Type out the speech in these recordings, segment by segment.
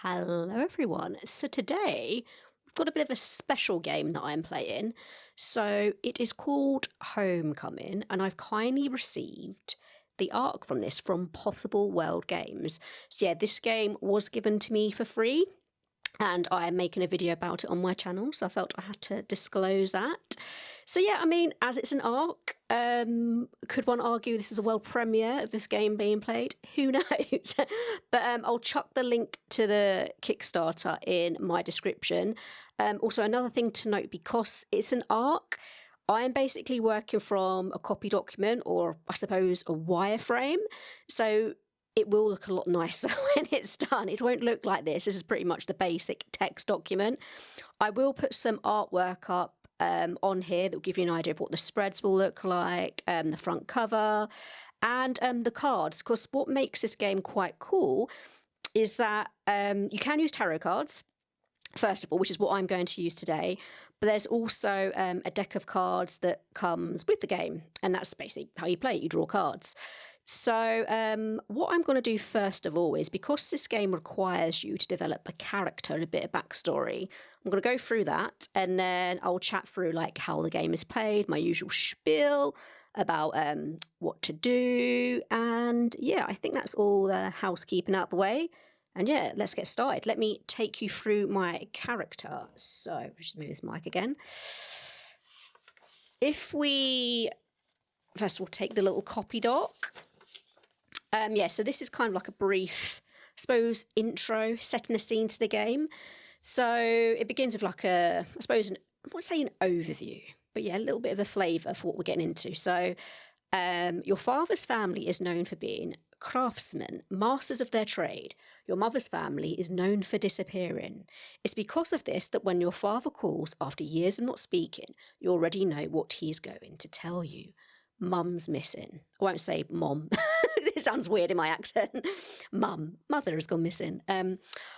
Hello, everyone. So today we've got a bit of a special game that I'm playing. So it is called Homecoming, and I've kindly received the arc from this from Possible World Games. So yeah, this game was given to me for free, and I am making a video about it on my channel, so I felt I had to disclose that. So yeah, I mean, as it's an arc, could one argue this is a world premiere of this game being played? Who knows? But I'll chuck the link to the Kickstarter in my description. Also, another thing to note, because it's an arc, I am basically working from a copy document, or I suppose a wireframe. So it will look a lot nicer when it's done. It won't look like this. This is pretty much the basic text document. I will put some artwork up on here that will give you an idea of what the spreads will look like, the front cover, and the cards. Because what makes this game quite cool is that you can use tarot cards, first of all, which is what I'm going to use today. But there's also a deck of cards that comes with the game, and that's basically how you play it. You draw cards. So what I'm going to do first of all is, because this game requires you to develop a character and a bit of backstory, I'm going to go through that, and then I'll chat through like how the game is played, my usual spiel about what to do, and yeah, I think that's all the housekeeping out the way. And yeah, let's get started. Let me take you through my character. So just move this mic again. If we first of all take the little copy doc. Yeah, so this is kind of like a brief, I suppose, intro, setting the scene to the game. So it begins with like I won't say an overview, but yeah, a little bit of a flavour for what we're getting into. So your father's family is known for being craftsmen, masters of their trade. Your mother's family is known for disappearing. It's because of this that when your father calls after years of not speaking, you already know what he's going to tell you. Mum's missing. I won't say mom. It sounds weird in my accent. Mother has gone missing.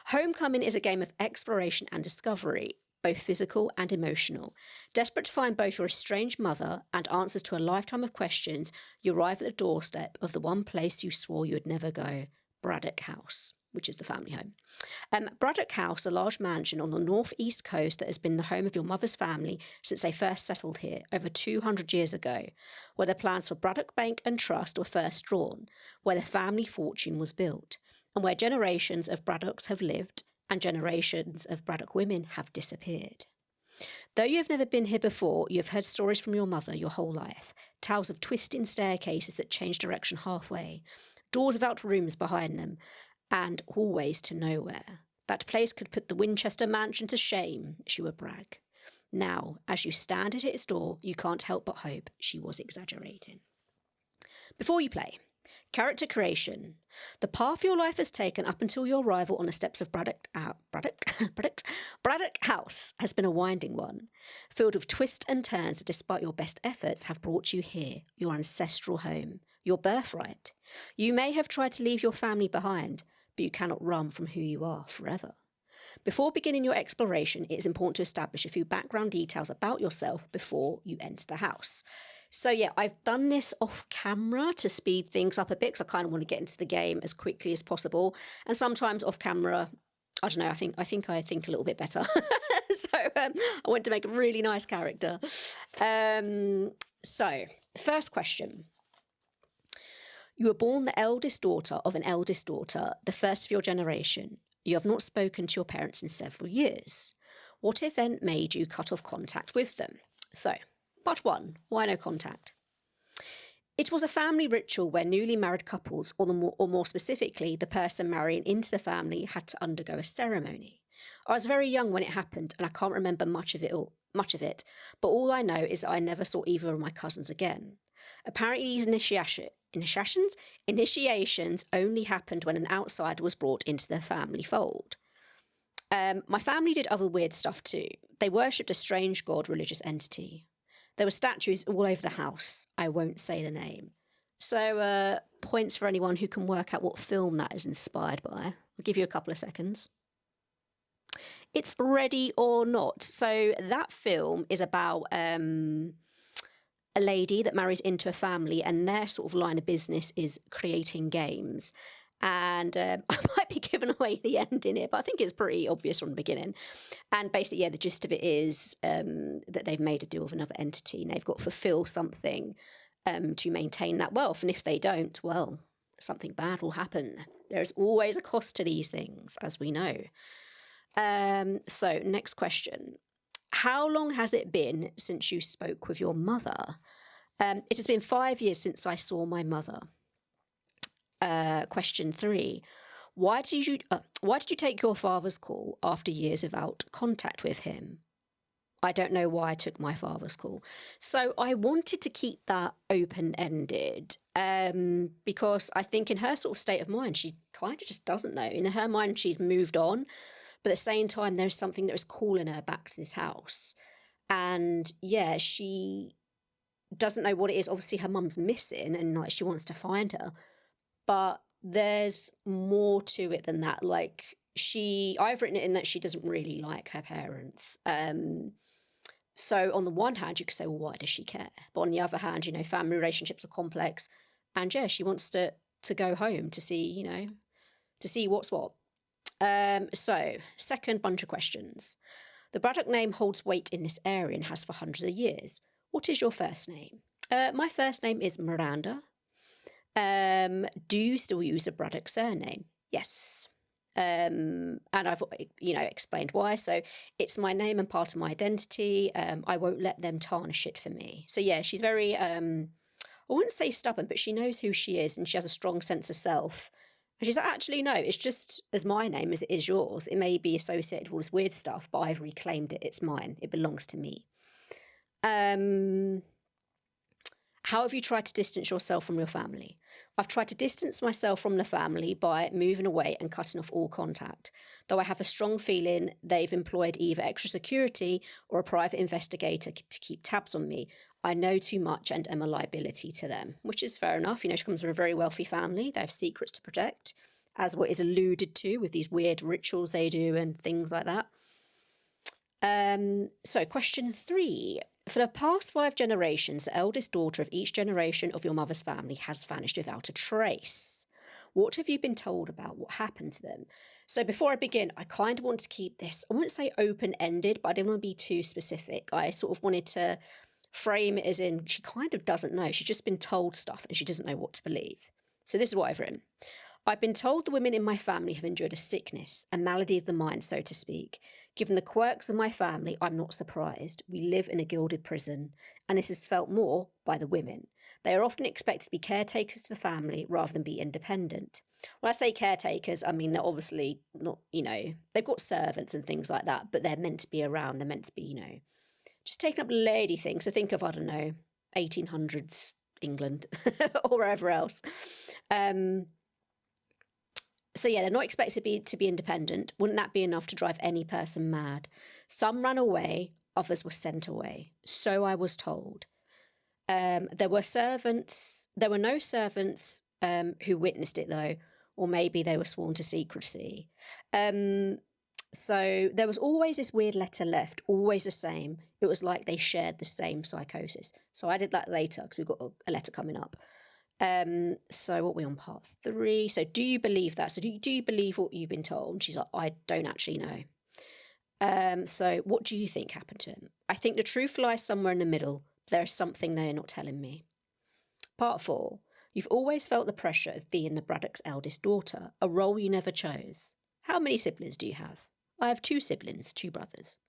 Homecoming is a game of exploration and discovery, both physical and emotional. Desperate to find both your estranged mother and answers to a lifetime of questions, you arrive at the doorstep of the one place you swore you would never go, Braddock House, which is the family home. Braddock House, a large mansion on the northeast coast that has been the home of your mother's family since they first settled here over 200 years ago, where the plans for Braddock Bank and Trust were first drawn, where the family fortune was built, and where generations of Braddocks have lived and generations of Braddock women have disappeared. Though you have never been here before, you have heard stories from your mother your whole life, tales of twisting staircases that change direction halfway, doors without rooms behind them, and always to nowhere. That place could put the Winchester mansion to shame, she would brag. Now, as you stand at its door, you can't help but hope she was exaggerating. Before you play, character creation. The path your life has taken up until your arrival on the steps of Braddock House has been a winding one, filled with twists and turns that, despite your best efforts, have brought you here, your ancestral home, your birthright. You may have tried to leave your family behind, but you cannot run from who you are forever. Before beginning your exploration, it is important to establish a few background details about yourself before you enter the house. So yeah, I've done this off camera to speed things up a bit, because I kind of want to get into the game as quickly as possible. And sometimes off camera, I don't know, I think I think a little bit better. So I want to make a really nice character. So first question. You were born the eldest daughter of an eldest daughter, the first of your generation. You have not spoken to your parents in several years. What event made you cut off contact with them? So, part one, why no contact? It was a family ritual where newly married couples, or more specifically, the person marrying into the family, had to undergo a ceremony. I was very young when it happened, and I can't remember much of it, but all I know is that I never saw either of my cousins again. Apparently these initiations only happened when an outsider was brought into the family fold. My family did other weird stuff too. They worshipped a strange god religious entity. There were statues all over the house. I won't say the name. So points for anyone who can work out what film that is inspired by. I'll give you a couple of seconds. It's Ready or Not. So that film is about a lady that marries into a family, and their sort of line of business is creating games. And I might be giving away the ending here, but I think it's pretty obvious from the beginning. And basically, yeah, the gist of it is that they've made a deal with another entity and they've got to fulfill something to maintain that wealth. And if they don't, well, something bad will happen. There's always a cost to these things, as we know. So next question. How long has it been since you spoke with your mother? It has been 5 years since I saw my mother. Question 3. Why did you take your father's call after years without contact with him? I don't know why I took my father's call. So I wanted to keep that open-ended because I think in her sort of state of mind, she kind of just doesn't know. In her mind, she's moved on. But at the same time, there's something that was calling her back to this house. And yeah, she doesn't know what it is. Obviously, her mum's missing and like she wants to find her. But there's more to it than that. Like I've written it in that she doesn't really like her parents. So on the one hand, you could say, well, why does she care? But on the other hand, family relationships are complex. And yeah, she wants to go home to see, to see what's what. So second bunch of questions. The Braddock name holds weight in this area and has for hundreds of years. What is your first name? My first name is Miranda. Do you still use a Braddock surname? Yes. And I've, explained why. So it's my name and part of my identity. I won't let them tarnish it for me. So yeah, she's very, I wouldn't say stubborn, but she knows who she is and she has a strong sense of self. And she's like, actually, no, it's just as my name as it is yours. It may be associated with all this weird stuff, but I've reclaimed it. It's mine. It belongs to me. How have you tried to distance yourself from your family? I've tried to distance myself from the family by moving away and cutting off all contact, though I have a strong feeling they've employed either extra security or a private investigator to keep tabs on me. I know too much and am a liability to them, which is fair enough. She comes from a very wealthy family. They have secrets to protect, as what is alluded to with these weird rituals they do and things like that. So question 3. For the past 5 generations, the eldest daughter of each generation of your mother's family has vanished without a trace. What have you been told about what happened to them? So before I begin, I kind of wanted to keep this, I wouldn't say open-ended, but I didn't want to be too specific. I sort of wanted to frame it as in she kind of doesn't know. She's just been told stuff and she doesn't know what to believe. So this is what I've written. I've been told the women in my family have endured a sickness, a malady of the mind, so to speak. Given the quirks of my family, I'm not surprised. We live in a gilded prison, and this is felt more by the women. They are often expected to be caretakers to the family rather than be independent. When I say caretakers, I mean they're obviously not, they've got servants and things like that, but they're meant to be around. They're meant to be, just taking up lady things. So think of, I don't know, 1800s England or wherever else. So yeah, they're not expected to be independent. Wouldn't that be enough to drive any person mad? Some ran away, others were sent away. So I was told. There were no servants who witnessed it though, or maybe they were sworn to secrecy. So there was always this weird letter left, always the same. It was like they shared the same psychosis. So I did that later because we've got a letter coming up. So what are we on part 3? So do you believe that? So do you believe what you've been told? She's like, I don't actually know. So what do you think happened to him? I think the truth lies somewhere in the middle. There is something they're not telling me. Part 4. You've always felt the pressure of being the Braddocks' eldest daughter, a role you never chose. How many siblings do you have? I have 2 siblings, 2 brothers.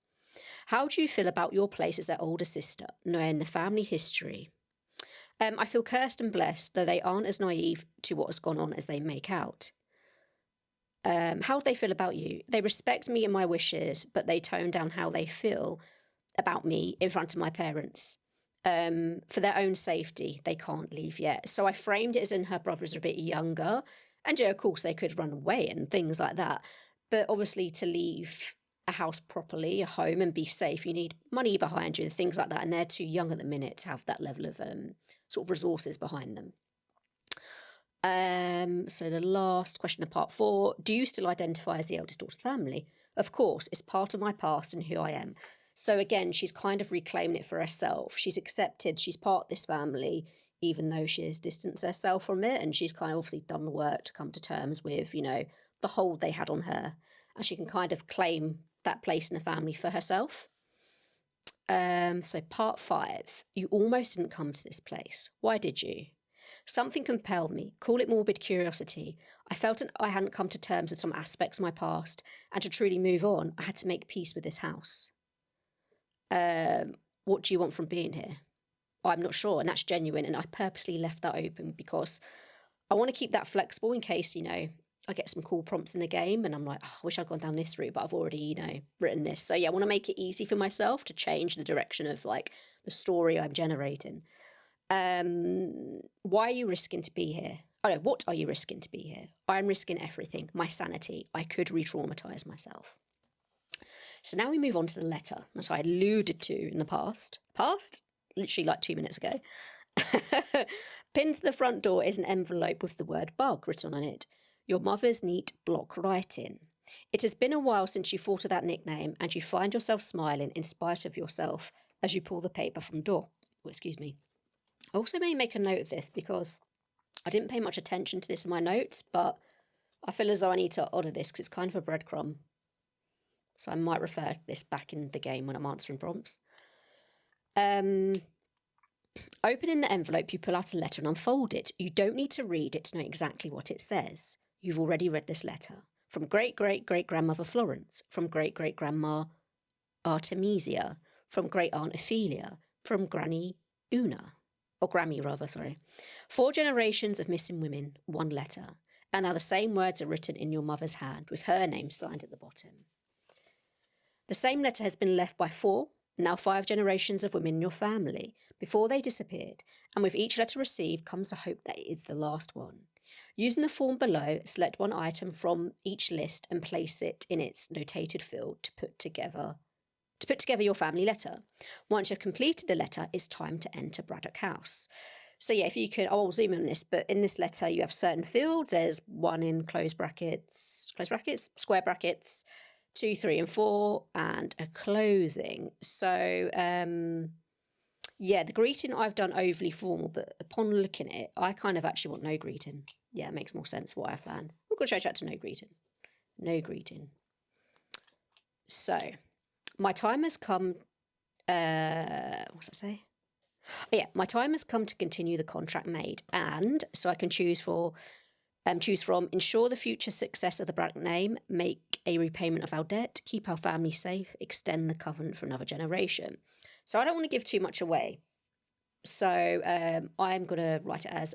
How do you feel about your place as their older sister, knowing the family history? I feel cursed and blessed, though they aren't as naive to what has gone on as they make out. How do they feel about you? They respect me and my wishes, but they tone down how they feel about me in front of my parents. For their own safety, they can't leave yet. So I framed it as in her brothers are a bit younger. And yeah, of course, they could run away and things like that. But obviously to leave a house properly, a home, and be safe, you need money behind you and things like that. And they're too young at the minute to have that level of sort of resources behind them. So the last question of part 4, do you still identify as the eldest daughter of the family? Of course, it's part of my past and who I am. So again, she's kind of reclaiming it for herself. She's accepted, she's part of this family, even though she has distanced herself from it, and she's kind of obviously done the work to come to terms with, you know, the hold they had on her, and she can kind of claim that place in the family for herself. So part 5, you almost didn't come to this place. Why did you? Something compelled me. Call it morbid curiosity. I felt I hadn't come to terms with some aspects of my past, and to truly move on, I had to make peace with this house. What do you want from being here? I'm not sure, and that's genuine, and I purposely left that open because I want to keep that flexible in case, you know, I get some cool prompts in the game and I'm like, oh, I wish I'd gone down this route, but I've already, you know, written this. So yeah, I want to make it easy for myself to change the direction of like the story I'm generating. Why are you risking to be here? Oh no, what are you risking to be here? I'm risking everything. My sanity. I could re-traumatize myself. So now we move on to the letter that I alluded to in the past. Literally like 2 minutes ago. Pinned to the front door is an envelope with the word bug written on it. Your mother's neat block writing. It has been a while since you thought of that nickname, and you find yourself smiling in spite of yourself as you pull the paper from the door. Oh, excuse me. I also may make a note of this because I didn't pay much attention to this in my notes, but I feel as though I need to honour this because it's kind of a breadcrumb. So I might refer to this back in the game when I'm answering prompts. Opening the envelope, you pull out a letter and unfold it. You don't need to read it to know exactly what it says. You've already read this letter. From great-great-great-grandmother Florence, from great-great-grandma Artemisia, from great-aunt Ophelia, from Granny Una, or Grammy rather, sorry. 4 generations of missing women, 1 letter. And now the same words are written in your mother's hand, with her name signed at the bottom. The same letter has been left by 4, now 5 generations of women in your family, before they disappeared, and with each letter received comes a hope that it is the last one. Using the form below, select one item from each list and place it in its notated field to put together your family letter. Once you've completed the letter, it's time to enter Braddock House. So yeah, if you could, I'll zoom in on this, but in this letter you have certain fields. There's 1 in square brackets, 2, 3, and 4, and a closing. So yeah, the greeting I've done overly formal, but upon looking at it, I kind of actually want no greeting. Yeah, it makes more sense what I've planned. We're going to change that to no greeting. No greeting. So, my time has come. What's that say? Oh, yeah, my time has come to continue the contract made, and so I can choose from ensure the future success of the Braddock name, make a repayment of our debt, keep our family safe, extend the covenant for another generation. So I don't want to give too much away. So I'm going to write it as,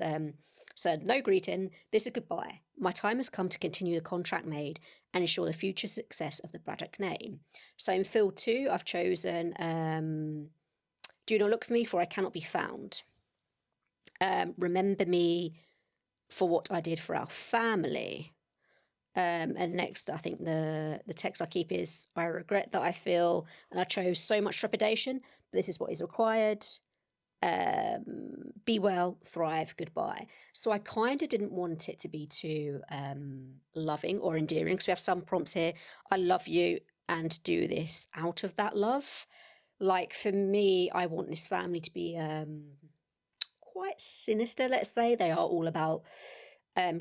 so no greeting, this is goodbye. My time has come to continue the contract made and ensure the future success of the Braddock name. So in field 2, I've chosen, do not look for me, for I cannot be found. Remember me for what I did for our family. And next, I think the text I keep is, I regret that I feel, and I chose so much trepidation, but this is what is required. Be well, thrive, goodbye. So I kind of didn't want it to be too loving or endearing, because we have some prompts here, I love you, and do this out of that love. Like for me, I want this family to be quite sinister, let's say. They are all about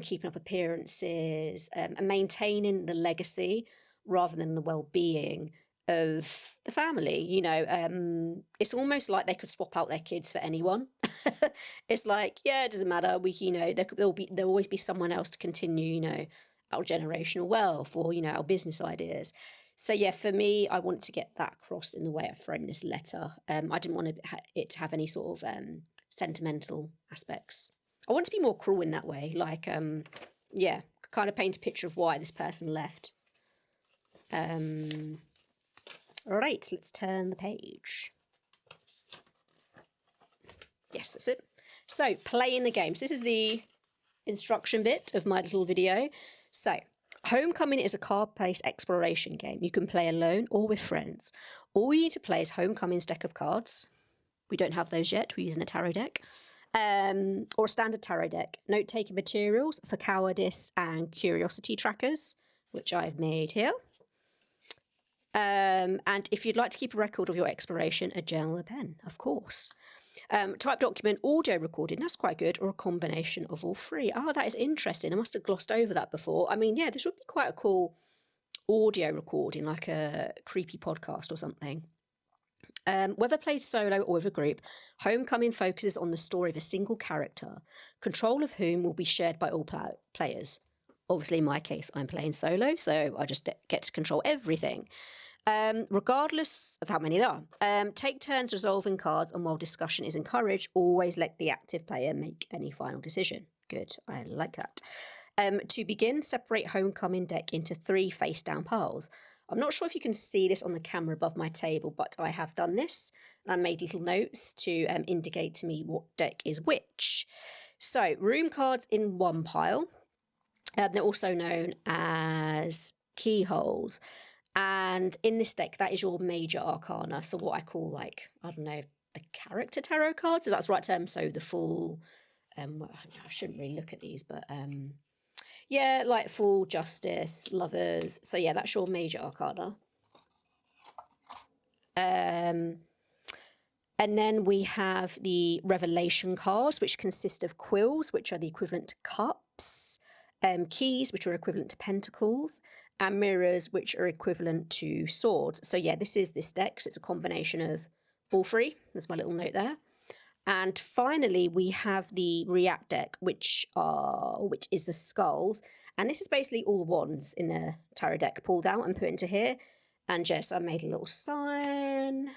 keeping up appearances and maintaining the legacy rather than the well-being of the family. You know, it's almost like they could swap out their kids for anyone. It's like, yeah, it doesn't matter. You know, there'll always be someone else to continue, you know, our generational wealth or, you know, our business ideas. So yeah, for me, I wanted to get that across in the way I framed this letter. I didn't want it to have any sort of sentimental aspects. I want to be more cruel in that way, like, yeah, kind of paint a picture of why this person left. All right, let's turn the page. Yes, that's it. So, playing the game. So this is the instruction bit of my little video. So, Homecoming is a card-based exploration game. You can play alone or with friends. All you need to play is Homecoming's deck of cards. We don't have those yet. We're using a tarot deck. Or a standard tarot deck. Note-taking materials for cowardice and curiosity trackers, which I've made here. And if you'd like to keep a record of your exploration, a journal and a pen, of course. Type document, audio recording, that's quite good, or a combination of all three. Oh, that is interesting. I must have glossed over that before. I mean, yeah, this would be quite a cool audio recording, like a creepy podcast or something. Whether played solo or with a group, Homecoming focuses on the story of a single character, control of whom will be shared by all players. Obviously, in my case, I'm playing solo, so I just get to control everything. Regardless of how many there are. Take turns resolving cards, and while discussion is encouraged, always let the active player make any final decision. Good, I like that. To begin, separate Homecoming deck into 3 face-down piles. I'm not sure if you can see this on the camera above my table, but I have done this. I made little notes to indicate to me what deck is which. So, room cards in one pile. They're also known as keyholes. And in this deck, that is your major arcana. So what I call, like, I don't know, the character tarot cards, if that's the right term. So the full, I shouldn't really look at these, but yeah, like full, justice, lovers. So yeah, that's your major arcana. And then we have the revelation cards, which consist of quills, which are the equivalent to cups, keys, which are equivalent to pentacles, and mirrors, which are equivalent to swords. So yeah, this is this deck. So it's a combination of all 3. There's my little note there. And finally, we have the react deck, which is the skulls. And this is basically all the wands in the tarot deck pulled out and put into here. And just I made a little sign,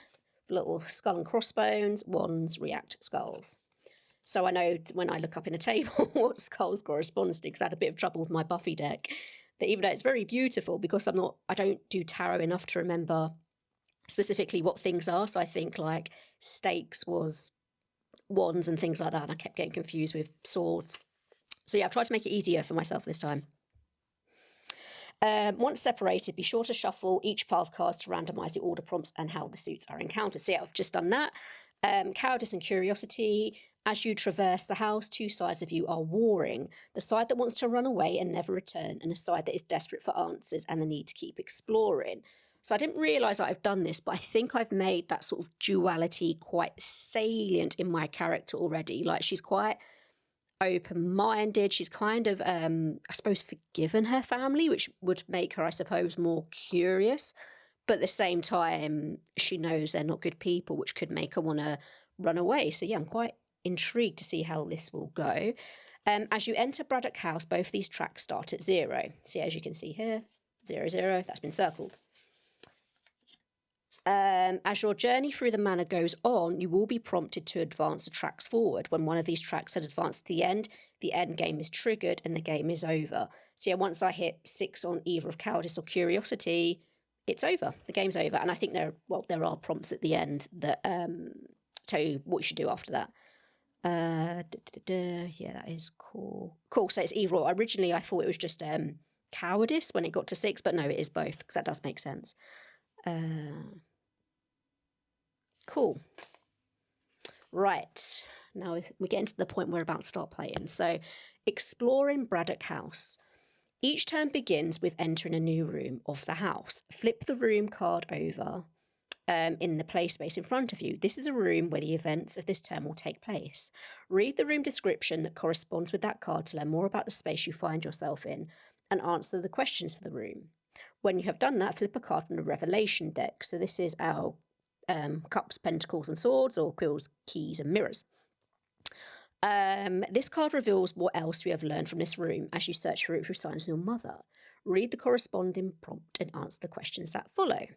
little skull and crossbones, wands, react, skulls. So I know when I look up in a table what skulls corresponds to, because I had a bit of trouble with my Buffy deck. That even though it's very beautiful, because I don't do tarot enough to remember specifically what things are. So I think like stakes was wands and things like that. And I kept getting confused with swords. So yeah, I've tried to make it easier for myself this time. Once separated, be sure to shuffle each pile of cards to randomise the order prompts and how the suits are encountered. So yeah, I've just done that. Cowardice and curiosity. As you traverse the house, 2 sides of you are warring. The side that wants to run away and never return, and a side that is desperate for answers and the need to keep exploring. So I didn't realise that I've done this, but I think I've made that sort of duality quite salient in my character already. Like, she's quite open-minded. She's kind of, I suppose, forgiven her family, which would make her, I suppose, more curious. But at the same time, she knows they're not good people, which could make her want to run away. So yeah, I'm quite intrigued to see how this will go. As you enter Braddock House, both these tracks start at 0. So yeah, as you can see here, 0, 0, that's been circled. As your journey through the manor goes on, you will be prompted to advance the tracks forward. When one of these tracks has advanced to the end game is triggered and the game is over. So yeah, once I hit 6 on either of cowardice or curiosity, it's over. The game's over. And I think there are prompts at the end that tell you what you should do after that. Yeah, that is cool. Cool, so it's either or. Originally, I thought it was just cowardice when it got to 6, but no, it is both, because that does make sense. Cool. Right, now we're getting to the point where we're about to start playing. So, exploring Braddock House. Each turn begins with entering a new room of the house. Flip the room card over in the play space in front of you. This is a room where the events of this turn will take place. Read the room description that corresponds with that card to learn more about the space you find yourself in and answer the questions for the room. When you have done that, flip a card from the Revelation deck. So this is our cups, pentacles and swords, or quills, keys and mirrors. This card reveals what else you have learned from this room as you search for it through signs of your mother. Read the corresponding prompt and answer the questions that follow.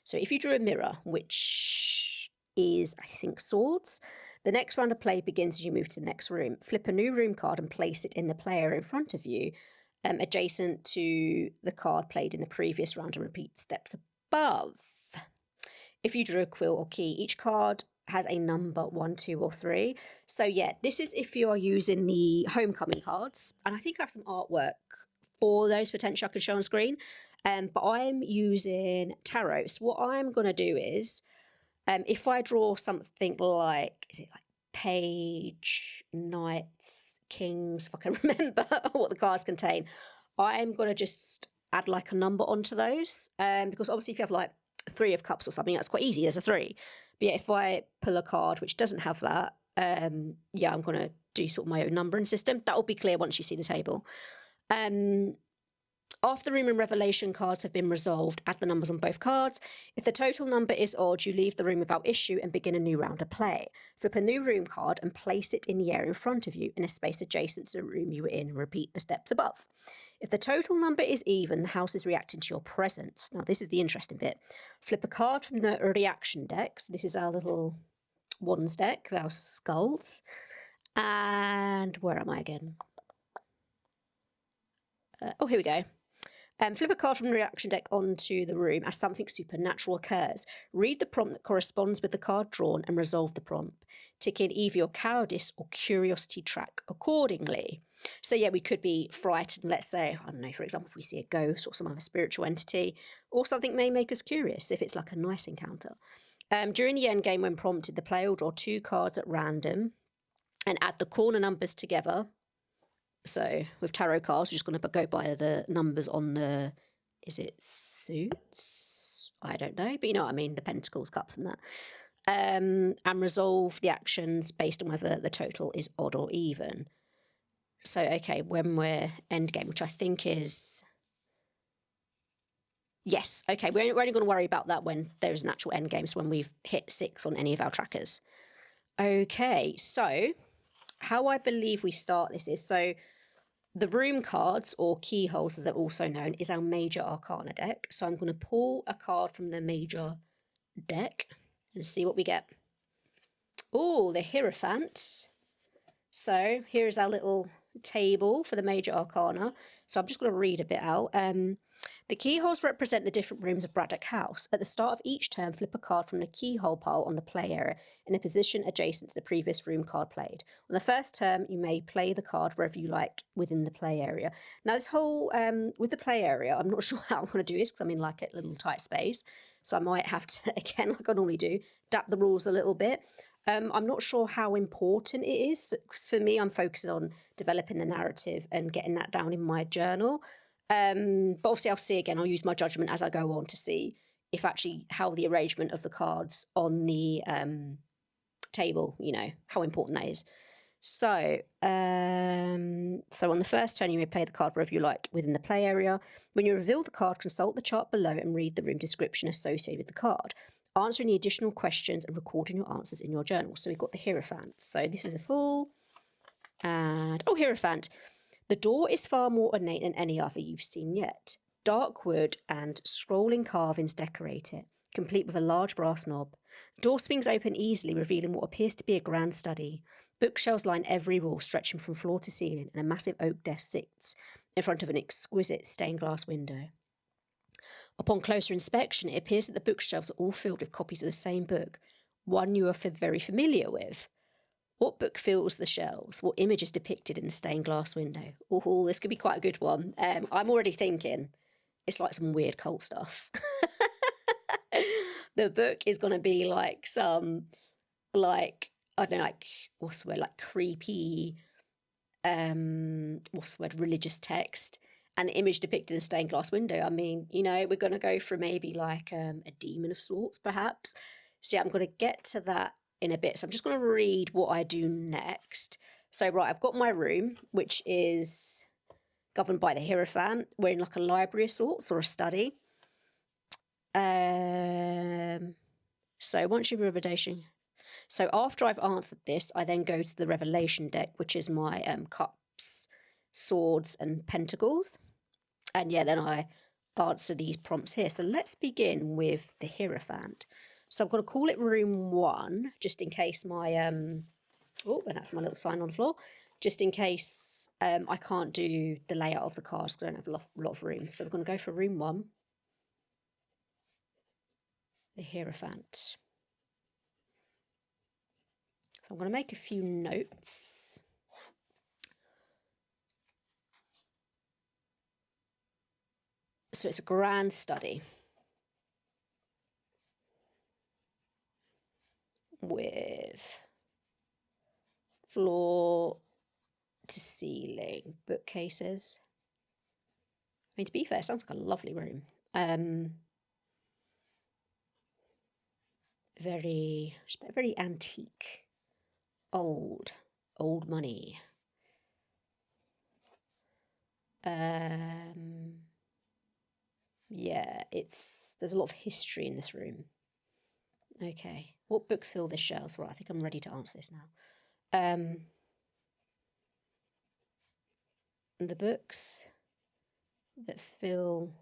So if you drew a mirror, which is, I think, swords, the next round of play begins as you move to the next room. Flip a new room card and place it in the player in front of you, adjacent to the card played in the previous round, and repeat steps above. If you drew a quill or key, each card has a number 1, 2, or 3. So yeah, this is if you are using the Homecoming cards, and I think I have some artwork for those potentially I can show on screen. But I'm using tarot. So what I'm going to do is, if I draw something like, is it like page, knights, kings, if I can remember what the cards contain, I'm going to just add like a number onto those. Because obviously if you have like Three of Cups or something, that's quite easy. There's a 3. But yeah, if I pull a card which doesn't have that, yeah, I'm going to do sort of my own numbering system. That will be clear once you see the table. After the room and revelation cards have been resolved, add the numbers on both cards. If the total number is odd, you leave the room without issue and begin a new round of play. Flip a new room card and place it in the area in front of you in a space adjacent to the room you were in and repeat the steps above. If the total number is even, the house is reacting to your presence. Now, this is the interesting bit. Flip a card from the reaction deck. So this is our little wands deck with our skulls. And where am I again? Oh, here we go. Flip a card from the reaction deck onto the room as something supernatural occurs. Read the prompt that corresponds with the card drawn and resolve the prompt. Tick in either your cowardice or curiosity track accordingly. So yeah, we could be frightened, let's say, I don't know, for example, if we see a ghost or some other spiritual entity, or something may make us curious if it's like a nice encounter. During the end game, when prompted, the player will draw 2 cards at random and add the corner numbers together. So with tarot cards, we're just going to go by the numbers on the, is it suits? I don't know, but you know what I mean, the pentacles, cups and that. And resolve the actions based on whether the total is odd or even. So, okay, when we're endgame, which I think is... Yes, okay, we're only going to worry about that when there's an actual endgame, so when we've hit 6 on any of our trackers. Okay, so how I believe we start this is, so the room cards, or keyholes as they're also known, is our major arcana deck. So I'm going to pull a card from the major deck and see what we get. Oh, the Hierophant. So here is our little table for the major arcana. So I'm just going to read a bit out. The keyholes represent the different rooms of Braddock House. At the start of each turn, flip a card from the keyhole pile on the play area in a position adjacent to the previous room card played. On the first turn, you may play the card wherever you like within the play area. Now, this whole, with the play area, I'm not sure how I'm going to do this because I'm in like a little tight space. So I might have to, again, like I normally do, adapt the rules a little bit. I'm not sure how important it is. For me, I'm focusing on developing the narrative and getting that down in my journal. But obviously I'll see again, I'll use my judgment as I go on to see if actually how the arrangement of the cards on the table, you know, how important that is. So, so on the first turn, you may play the card wherever you like within the play area. When you reveal the card, consult the chart below and read the room description associated with the card. Answer any additional questions and recording your answers in your journal. So we've got the Hierophant. So this is a full. And, oh, Hierophant. The door is far more ornate than any other you've seen yet. Dark wood and scrolling carvings decorate it, complete with a large brass knob. The door swings open easily, revealing what appears to be a grand study. Bookshelves line every wall, stretching from floor to ceiling, and a massive oak desk sits in front of an exquisite stained glass window. Upon closer inspection, it appears that the bookshelves are all filled with copies of the same book, one you are very familiar with. What book fills the shelves? What image is depicted in the stained glass window? Oh, this could be quite a good one. I'm already thinking it's like some weird cult stuff. The book is going to be like some, like, I don't know, like, what's the word, like creepy, what's the word, religious text. And the image depicted in a stained glass window. I mean, you know, we're going to go for maybe like a demon of sorts, perhaps. So yeah, I'm going to get to that in a bit. So I'm just going to read what I do next. So, right, I've got my room, which is governed by the Hierophant. We're in like a library of sorts or a study. So once you've revelation. So after I've answered this, I then go to the revelation deck, which is my cups, swords and pentacles. And yeah, then I answer these prompts here. So let's begin with the Hierophant. So I'm going to call it room 1, just in case my, oh, and that's my little sign on the floor, just in case I can't do the layout of the cards because I don't have a lot of room. So we're going to go for room 1, the Hierophant. So I'm going to make a few notes. So it's a grand study with floor to ceiling bookcases. I mean, to be fair, it sounds like a lovely room. very antique, old money. Yeah, there's a lot of history in this room. Okay, what books fill this shelves? Right, I think I'm ready to answer this now. The books that fill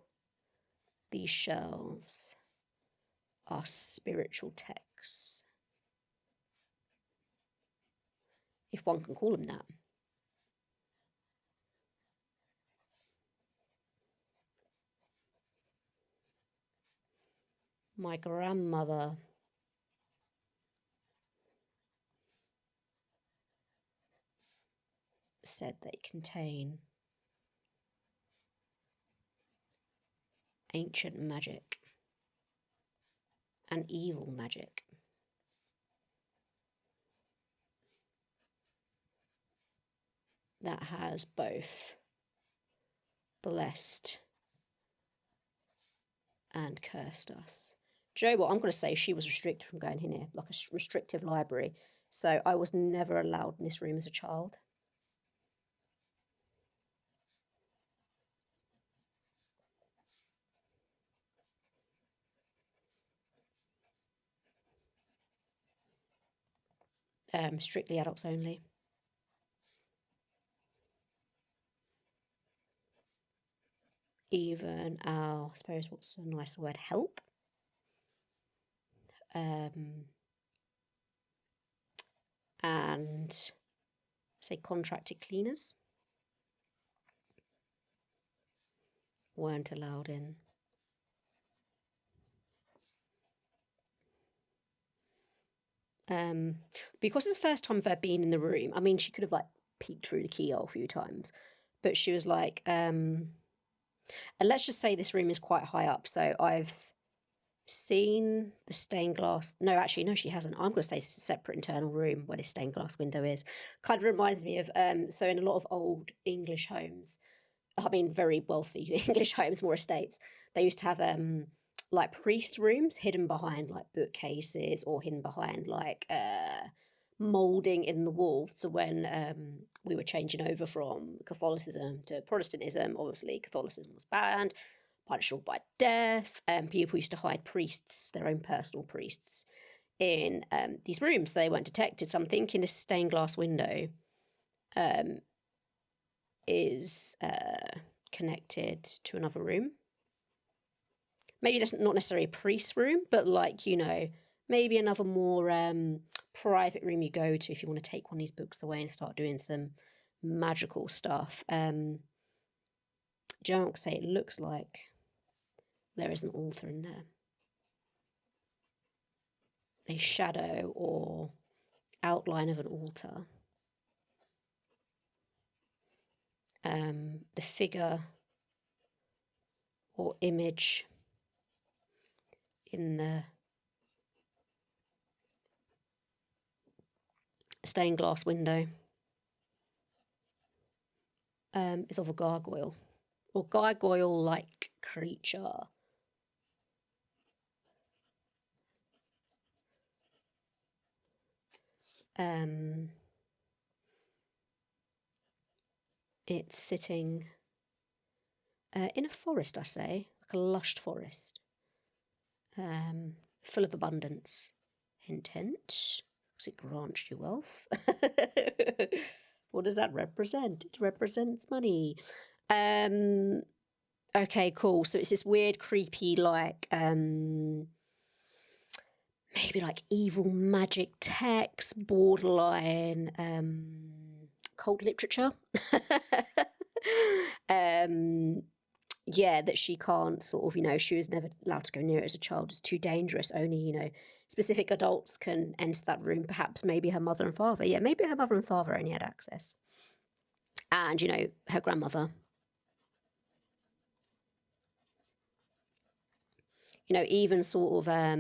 these shelves are spiritual texts, if one can call them that. My grandmother said they contain ancient magic and evil magic. That has both blessed and cursed us. Do you know what? I'm going to say she was restricted from going in here, like a restrictive library. So I was never allowed in this room as a child. Strictly adults only. Even our, I suppose, what's a nicer word, help. And say contracted cleaners weren't allowed in. Because it's the first time of her being in the room, I mean, she could have like peeked through the keyhole a few times, but she was like, and let's just say this room is quite high up. So I've seen the stained glass. No, actually, no, she hasn't. I'm going to say it's a separate internal room where this stained glass window is. Kind of reminds me of, so in a lot of old English homes, I mean, very wealthy English homes, more estates, they used to have like priest rooms hidden behind like bookcases or hidden behind like molding in the wall. So when we were changing over from Catholicism to Protestantism, obviously Catholicism was banned, punishable by death. People used to hide priests, their own personal priests, in these rooms so they weren't detected. So I'm thinking this stained glass window is connected to another room. Maybe that's not necessarily a priest's room, but like, you know, maybe another more private room you go to if you want to take one of these books away and start doing some magical stuff. Junk say it looks like there is an altar in there. A shadow or outline of an altar. The figure or image in the stained glass window is of a gargoyle or gargoyle-like creature. It's sitting in a forest, I say, like a lush forest, full of abundance. Hint, hint. Because it grants you wealth. What does that represent? It represents money. Okay, cool. So it's this weird, creepy, like, maybe like evil magic text, borderline cult literature. Yeah, that she can't sort of, you know, she was never allowed to go near it as a child. It's too dangerous. Only, you know, specific adults can enter that room. Perhaps maybe her mother and father. Yeah, maybe her mother and father only had access. And, you know, her grandmother. You know, even sort of, I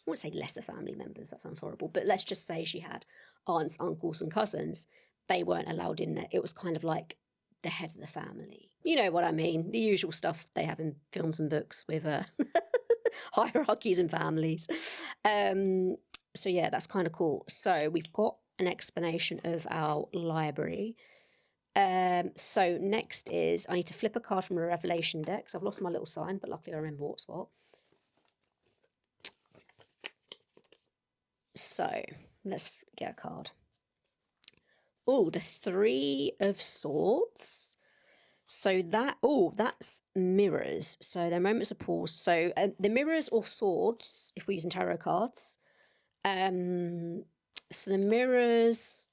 won't say lesser family members, that sounds horrible, but let's just say she had aunts, uncles, and cousins. They weren't allowed in there. It was kind of like the head of the family. You know what I mean? The usual stuff they have in films and books with hierarchies and families. So yeah, that's kind of cool. So we've got an explanation of our library. So next is I need to flip a card from a revelation deck. So I've lost my little sign, but luckily I remember what's what. So let's get a card. Oh, the Three of Swords. So that's mirrors. So they're moments of pause. So the mirrors or swords, if we're using tarot cards. So the mirrors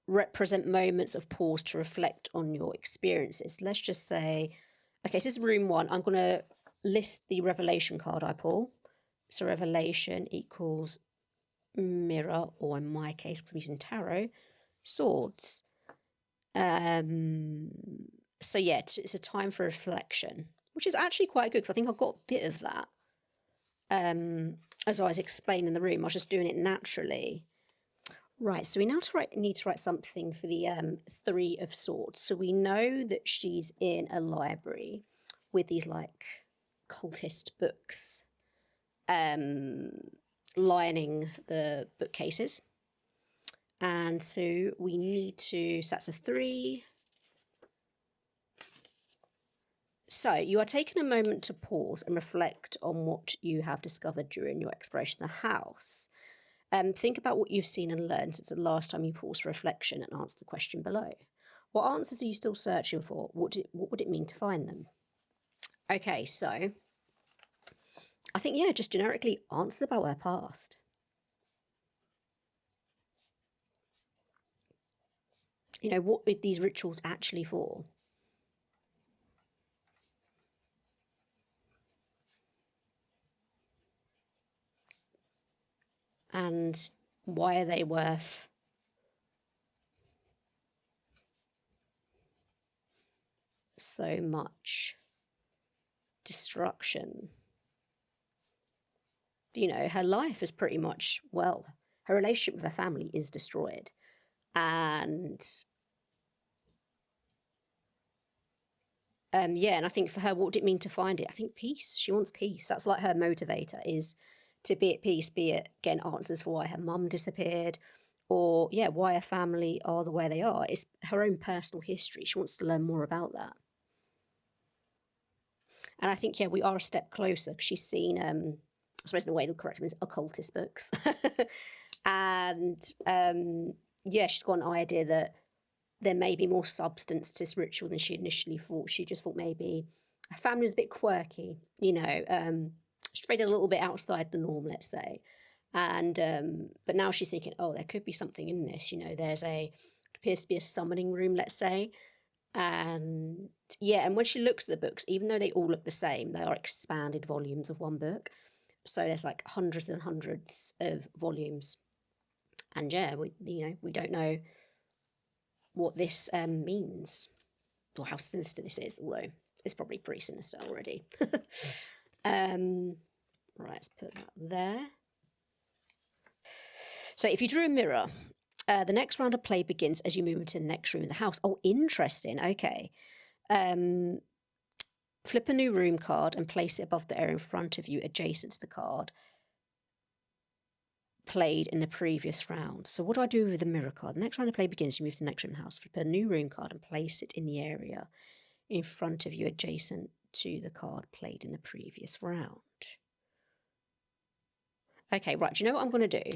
represent moments of pause to reflect on your experiences. Let's just say, okay, so this is room 1. I'm going to list the revelation card I pull. So revelation equals mirror, or in my case, because I'm using tarot, swords. So yeah, it's a time for reflection, which is actually quite good because I think I got a bit of that. As I was explaining in the room, I was just doing it naturally. Right, so we now need to write something for the Three of Swords. So we know that she's in a library with these like cultist books lining the bookcases. And so we need to, so that's a 3. So you are taking a moment to pause and reflect on what you have discovered during your exploration of the house. Think about what you've seen and learned since the last time you paused for reflection and answer the question below. What answers are you still searching for? What would it mean to find them? Okay, so I think, yeah, just generically answers about her past. You know, what are these rituals actually for? And why are they worth so much destruction? You know, her life is pretty much, well, her relationship with her family is destroyed. And yeah, and I think for her, what would it mean to find it? I think peace. She wants peace. That's like her motivator, is to be at peace, be it, again, answers for why her mum disappeared, or, yeah, why her family are the way they are. It's her own personal history. She wants to learn more about that. And I think, yeah, we are a step closer because she's seen, I suppose in a way the correct one is occultist books. And, yeah, she's got an idea that there may be more substance to this ritual than she initially thought. She just thought maybe her family was a bit quirky, you know, strayed a little bit outside the norm, let's say. And but now she's thinking, oh, there could be something in this. You know, it appears to be a summoning room, let's say. And yeah, and when she looks at the books, even though they all look the same, they are expanded volumes of one book. So there's like hundreds and hundreds of volumes. And yeah, we don't know what this means or how sinister this is, although it's probably pretty sinister already. Right, let's put that there. So if you drew a mirror, the next round of play begins as you move into the next room in the house. Oh, interesting. Okay. Flip a new room card and place it above the area in front of you adjacent to the card played in the previous round. So what do I do with the mirror card? The next round of play begins, you move to the next room in the house. Flip a new room card and place it in the area in front of you adjacent to the card played in the previous round. Okay, right, do you know what I'm going to do?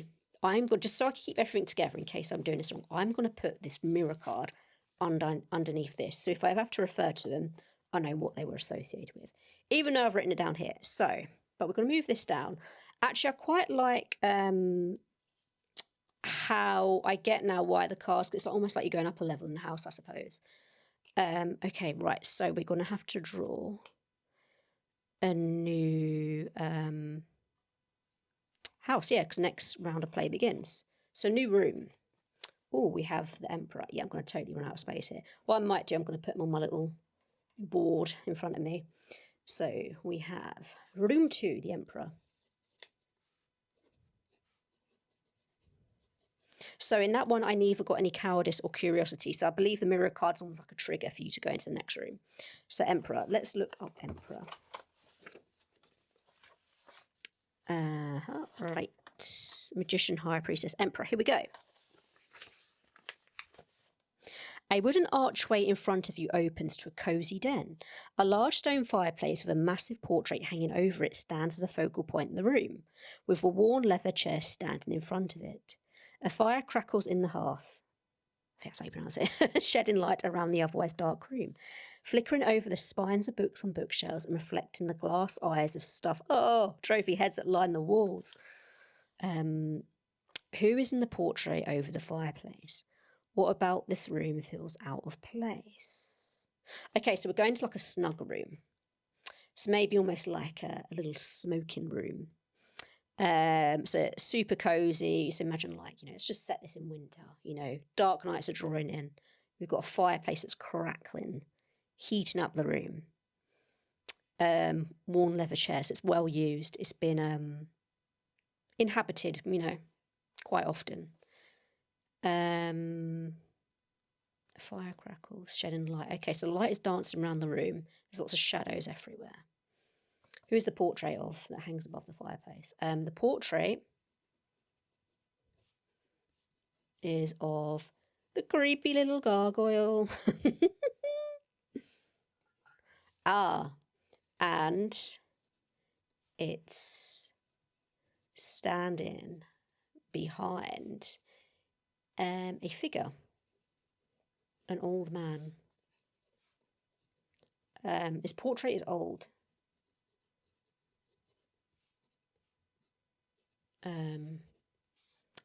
Just so I can keep everything together in case I'm doing this wrong, I'm going to put this mirror card underneath this. So if I ever have to refer to them, I know what they were associated with, even though I've written it down here. So, but we're going to move this down. Actually, I quite like how I get now why the cards, it's almost like you're going up a level in the house, I suppose. Okay, right, so we're going to have to draw a new house, yeah, because next round of play begins. So new room. Oh, we have the Emperor. Yeah, I'm going to totally run out of space here. What I might do, I'm going to put them on my little board in front of me. So we have room 2, the Emperor. So in that one, I neither got any cowardice or curiosity. So I believe the mirror card's almost like a trigger for you to go into the next room. So Emperor, let's look up Emperor. Right. Magician, High Priestess, Emperor. Here we go. A wooden archway in front of you opens to a cosy den. A large stone fireplace with a massive portrait hanging over it stands as a focal point in the room, with a worn leather chair standing in front of it. A fire crackles in the hearth. I think that's how you pronounce it. Shedding light around the otherwise dark room, flickering over the spines of books on bookshelves and reflecting the glass eyes of trophy heads that line the walls. Who is in the portrait over the fireplace? What about this room feels out of place? Okay, so we're going to like a snug room. So maybe almost like a little smoking room. So super cozy. So imagine like, let's just set this in winter, dark nights are drawing in. We've got a fireplace that's crackling, heating up the room. Worn leather chairs. It's well used. It's been inhabited, quite often. Fire crackles, shedding light. Okay, so the light is dancing around the room. There's lots of shadows everywhere. Who is the portrait of that hangs above the fireplace? The portrait is of the creepy little gargoyle. And it's standing behind a figure, an old man. His portrait is old.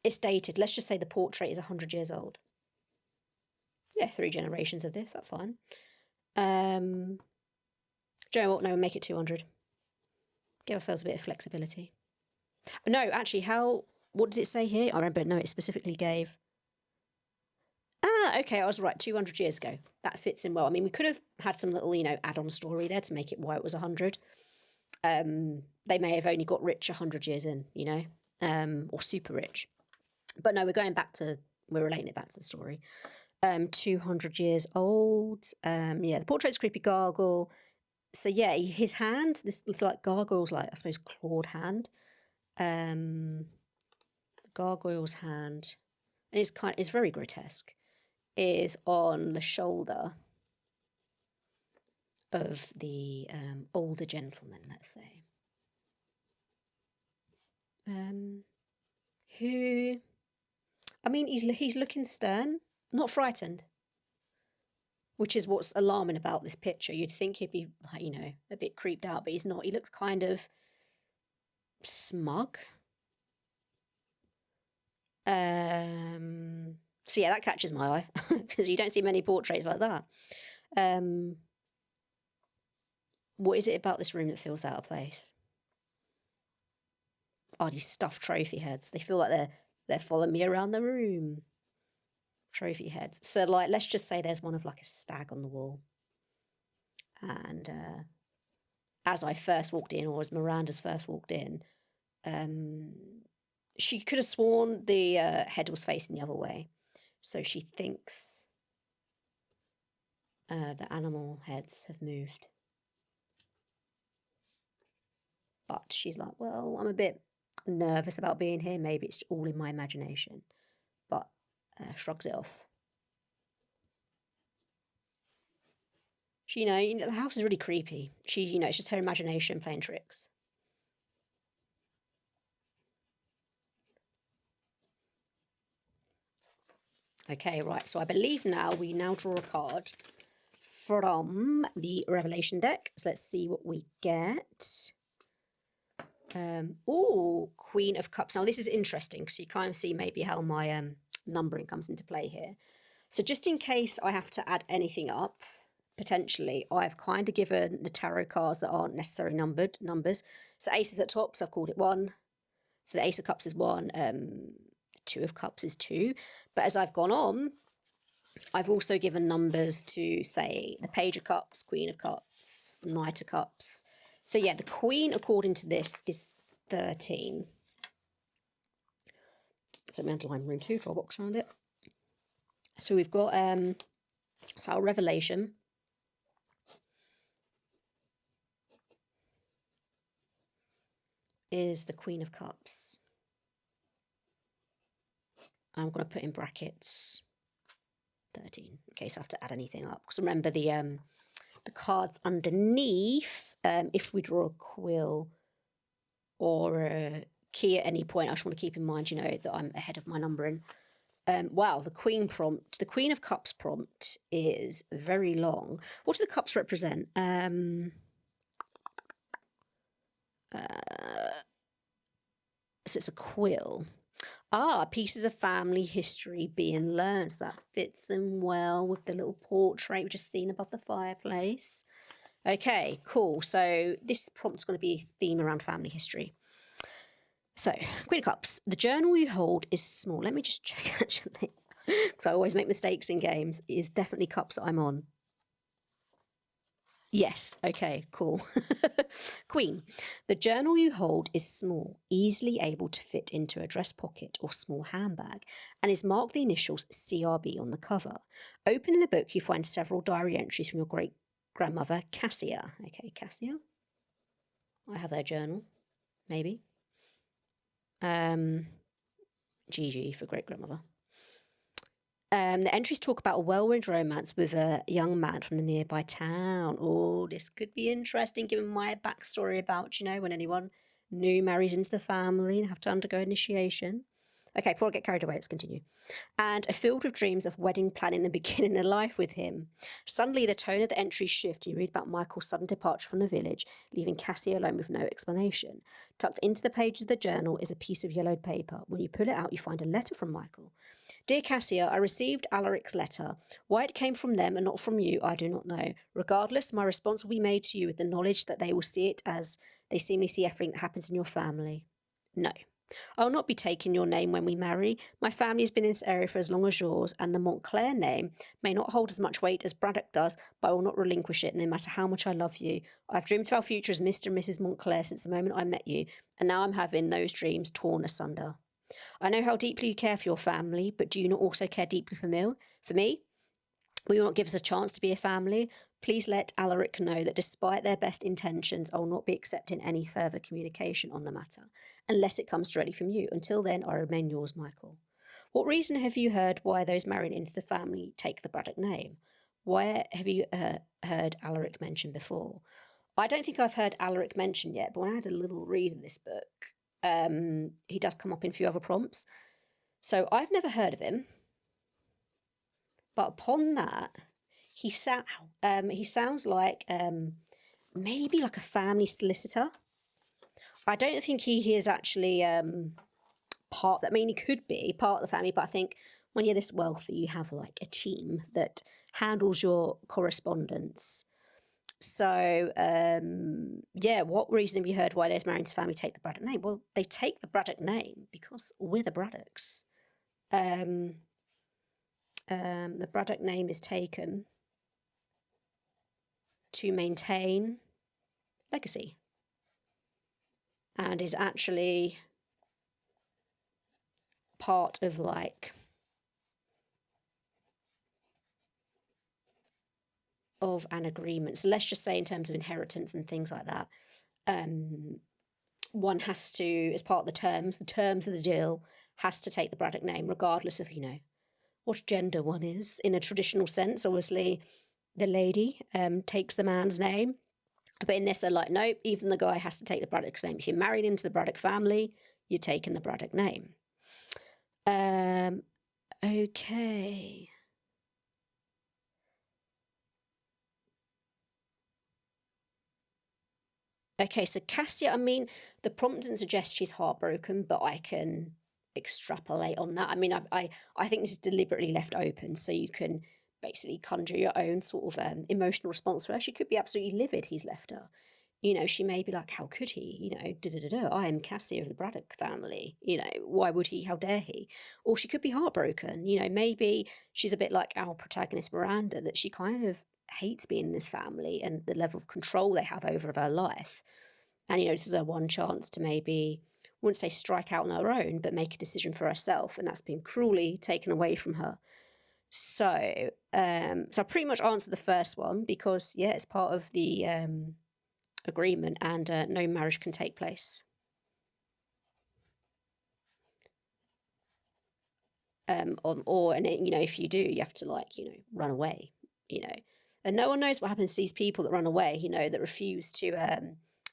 It's dated. Let's just say the portrait is 100 years old. Yeah, 3 generations of this. That's fine. Do you know what? No, make it 200. Give ourselves a bit of flexibility. No, actually, what did it say here? I remember, no, it specifically gave... okay, I was right, 200 years ago. That fits in well. I mean, we could have had some little, add-on story there to make it why it was 100. They may have only got rich 100 years in, or super rich. But no, we're relating it back to the story. 200 years old. Yeah, the portrait's creepy gargoyle. So yeah, his hand, this looks like gargoyle's like, I suppose, clawed hand. The gargoyle's hand, and it's very grotesque, is on the shoulder of the older gentleman, let's say. Who, I mean, he's looking stern, not frightened, which is what's alarming about this picture. You'd think he'd be like, a bit creeped out, but he's not. He looks kind of smug. So yeah, that catches my eye because you don't see many portraits like that. What is it about this room that feels out of place? Oh, these stuffed trophy heads. They feel like they're following me around the room. Trophy heads. So like, let's just say there's one of like a stag on the wall. And as I first walked in, or as Miranda's first walked in, she could have sworn the head was facing the other way. So she thinks the animal heads have moved. But she's like, well, I'm a bit nervous about being here. Maybe it's all in my imagination. But shrugs it off. She, the house is really creepy. She, it's just her imagination playing tricks. Okay, right. So I believe we now draw a card from the Revelation deck. So let's see what we get. Queen of Cups. Now this is interesting because you kind of see maybe how my numbering comes into play here. So just in case I have to add anything up, potentially, I've kind of given the tarot cards that aren't necessarily numbers. So ace is at top, so I've called it 1. So the Ace of Cups is 1. 2 of Cups is 2. But as I've gone on, I've also given numbers to, say, the Page of Cups, Queen of Cups, Knight of Cups. So yeah, the Queen, according to this, is 13. So I'm going to line room 2, draw a box around it. So we've got so our Revelation is the Queen of Cups. I'm going to put in brackets 13 in case I have to add anything up. Because remember the cards underneath, if we draw a quill or a key at any point, I just want to keep in mind, you know, that I'm ahead of my numbering. Wow, the Queen prompt, the Queen of Cups prompt is very long. What do the cups represent? So it's a quill. Ah, pieces of family history being learned. So that fits them well with the little portrait we've just seen above the fireplace. Okay, cool. So this prompt's going to be a theme around family history. So, Queen of Cups. The journal you hold is small. Let me just check, actually, because I always make mistakes in games. It is definitely Cups that I'm on. Yes, okay, cool. Queen. The journal you hold is small, easily able to fit into a dress pocket or small handbag, and is marked the initials CRB on the cover. Open in the book, you find several diary entries from your great-grandmother, Cassia. Okay, Cassia. I have her journal, maybe. Gigi for great-grandmother. The entries talk about a whirlwind romance with a young man from the nearby town. Oh, this could be interesting given my backstory about, you know, when anyone new marries into the family and have to undergo initiation. Okay, before I get carried away, let's continue. And are filled with dreams of wedding planning and beginning a life with him. Suddenly, the tone of the entries shift. You read about Michael's sudden departure from the village, leaving Cassie alone with no explanation. Tucked into the pages of the journal is a piece of yellowed paper. When you pull it out, you find a letter from Michael. Dear Cassia, I received Alaric's letter. Why it came from them and not from you, I do not know. Regardless, my response will be made to you with the knowledge that they will see it as they seemingly see everything that happens in your family. No. I will not be taking your name when we marry. My family has been in this area for as long as yours, and the Montclair name may not hold as much weight as Braddock does, but I will not relinquish it, no matter how much I love you. I've dreamed of our future as Mr. and Mrs. Montclair since the moment I met you, and now I'm having those dreams torn asunder. I know how deeply you care for your family, but do you not also care deeply for me? Will you not give us a chance to be a family? Please let Alaric know that despite their best intentions, I will not be accepting any further communication on the matter, unless it comes directly from you. Until then, I remain yours, Michael. What reason have you heard why those married into the family take the Braddock name? Where have you heard Alaric mentioned before? I don't think I've heard Alaric mentioned yet, but when I had a little read of this book, he does come up in a few other prompts. So I've never heard of him. But upon that, he sounds like maybe like a family solicitor. I don't think he is actually part. I mean, he could be part of the family, but I think when you're this wealthy, you have like a team that handles your correspondence. So, yeah, what reason have you heard why those married into the family take the Braddock name? Well, they take the Braddock name because we're the Braddocks. The Braddock name is taken to maintain legacy and is actually part of like of an agreement. So let's just say in terms of inheritance and things like that, one has to, as part of the terms of the deal, has to take the Braddock name regardless of, you know, what gender one is in a traditional sense. Obviously, the lady takes the man's name. But in this, they're like, nope, even the guy has to take the Braddock's name. If you're married into the Braddock family, you're taking the Braddock name. Okay. Okay, so Cassia, I mean, the prompt doesn't suggest she's heartbroken, but I can extrapolate on that. I mean, I think this is deliberately left open so you can basically conjure your own sort of emotional response to her. She could be absolutely livid he's left her. You know, she may be like, how could he? You know, I am Cassia of the Braddock family. You know, why would he? How dare he? Or she could be heartbroken. You know, maybe she's a bit like our protagonist Miranda, that she kind of hates being in this family and the level of control they have over her life. And, you know, this is her one chance to maybe, I wouldn't say strike out on her own, but make a decision for herself. And that's been cruelly taken away from her. So, so I pretty much answered the first one because, yeah, it's part of the agreement and no marriage can take place. and you know, if you do, you have to, like, you know, run away, you know, and no one knows what happens to these people that run away, you know, that refuse to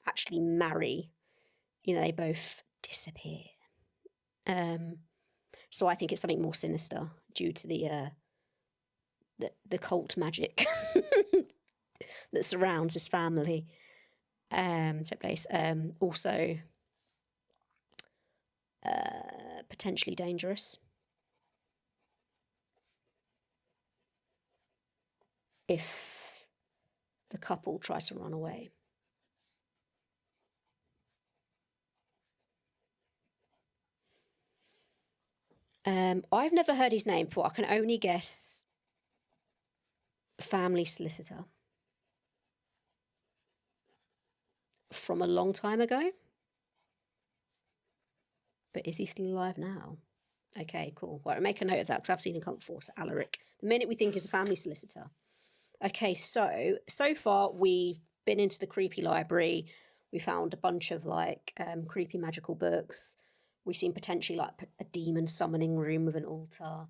actually marry, you know, they both disappear. So I think it's something more sinister due to the cult magic that surrounds this family. Took place. Also, potentially dangerous if the couple try to run away. I've never heard his name before. I can only guess family solicitor from a long time ago. But is he still alive now? Okay, cool. Well, I'll make a note of that because I've seen him come before. So Alaric, the minute we think is a family solicitor. Okay, so far we've been into the creepy library. We found a bunch of like creepy magical books. We've seen potentially like a demon summoning room with an altar.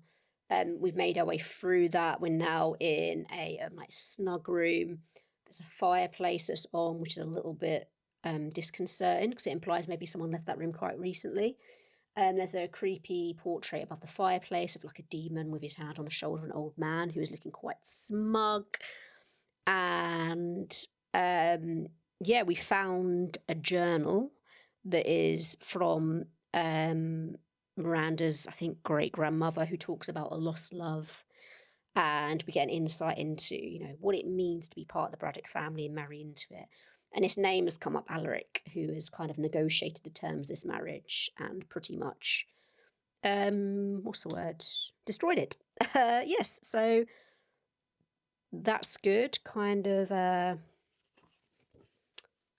We've made our way through that. We're now in a like snug room. There's a fireplace that's on, which is a little bit disconcerting because it implies maybe someone left that room quite recently. There's a creepy portrait above the fireplace of like a demon with his hand on the shoulder of an old man who is looking quite smug. And yeah, we found a journal that is from Miranda's, I think, great-grandmother, who talks about a lost love. And we get an insight into, you know, what it means to be part of the Braddock family and marry into it. And his name has come up, Alaric, who has kind of negotiated the terms of this marriage and pretty much, what's the word? Destroyed it. Yes, so that's good. Kind of,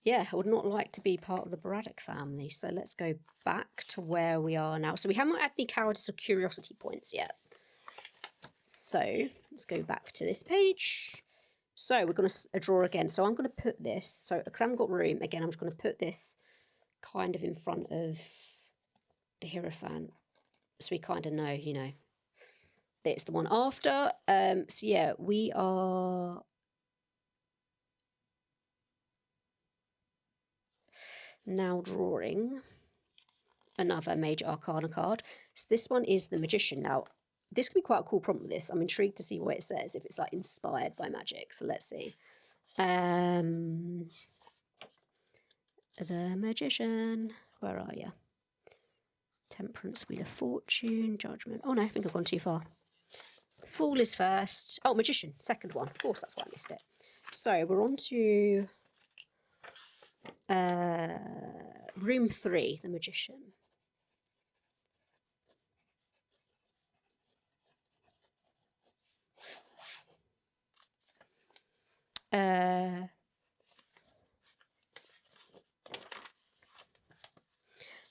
yeah, I would not like to be part of the Braddock family. So let's go back to where we are now. So we haven't had any cowardice or curiosity points yet. So let's go back to this page. So we're going to draw again. So I'm going to put this, so because I haven't got room, again, I'm just going to put this kind of in front of the Hierophant. So we kind of know, you know, that it's the one after. So yeah, we are... now drawing another Major Arcana card. So this one is the Magician. Now, this could be quite a cool prompt with this. I'm intrigued to see what it says, if it's like inspired by magic. So let's see. The Magician. Where are you? Temperance, Wheel of Fortune, Judgment. Oh no, I think I've gone too far. Fool is first. Oh, Magician, second one. Of course, that's why I missed it. So we're on to room 3, the Magician. The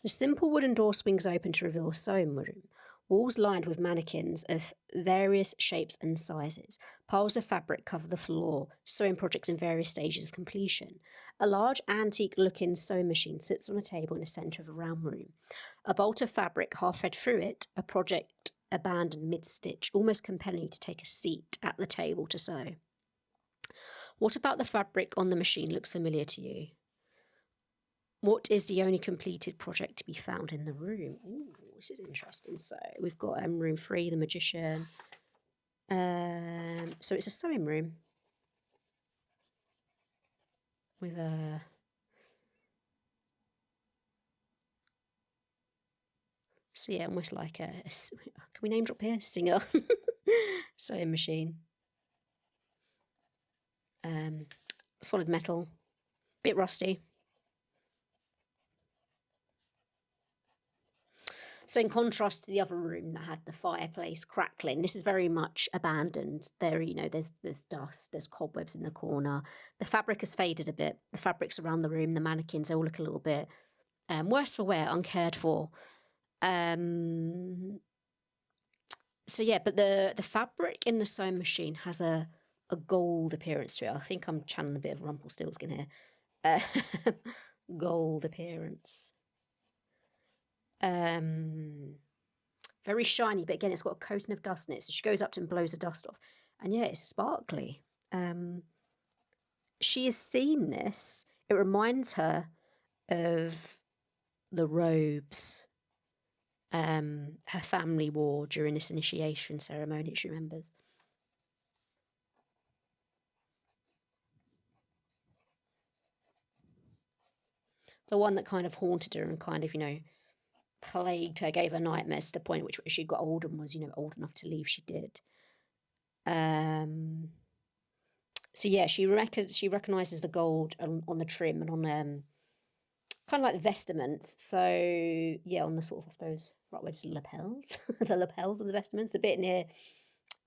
simple wooden door swings open to reveal a sewing room. Walls lined with mannequins of various shapes and sizes. Piles of fabric cover the floor, sewing projects in various stages of completion. A large antique-looking sewing machine sits on a table in the centre of a round room. A bolt of fabric half fed through it, a project abandoned mid-stitch, almost compelling you to take a seat at the table to sew. What about the fabric on the machine looks familiar to you? What is the only completed project to be found in the room? Ooh, this is interesting. So we've got room 3, the Magician. So it's a sewing room with a... so yeah, almost like a can we name drop here? Singer. Sewing machine. Solid metal. Bit rusty. So in contrast to the other room that had the fireplace crackling, this is very much abandoned. There, you know, there's dust, there's cobwebs in the corner. The fabric has faded a bit. The fabrics around the room, the mannequins, they all look a little bit worse for wear, uncared for. So yeah, but the fabric in the sewing machine has a gold appearance to it. I think I'm channeling a bit of Rumpelstiltskin here. Gold appearance. very shiny, but again, it's got a coating of dust in it. So she goes up to it and blows the dust off. And yeah, it's sparkly. She has seen this. It reminds her of the robes her family wore during this initiation ceremony, she remembers. The one that kind of haunted her and kind of, plagued her, gave her nightmares to the point at which she got older and was, old enough to leave, she did. So yeah, she recognises the gold on the trim and on kind of like the vestments. So yeah, on the sort of, I suppose, right where's the lapels, the lapels of the vestments, a bit near,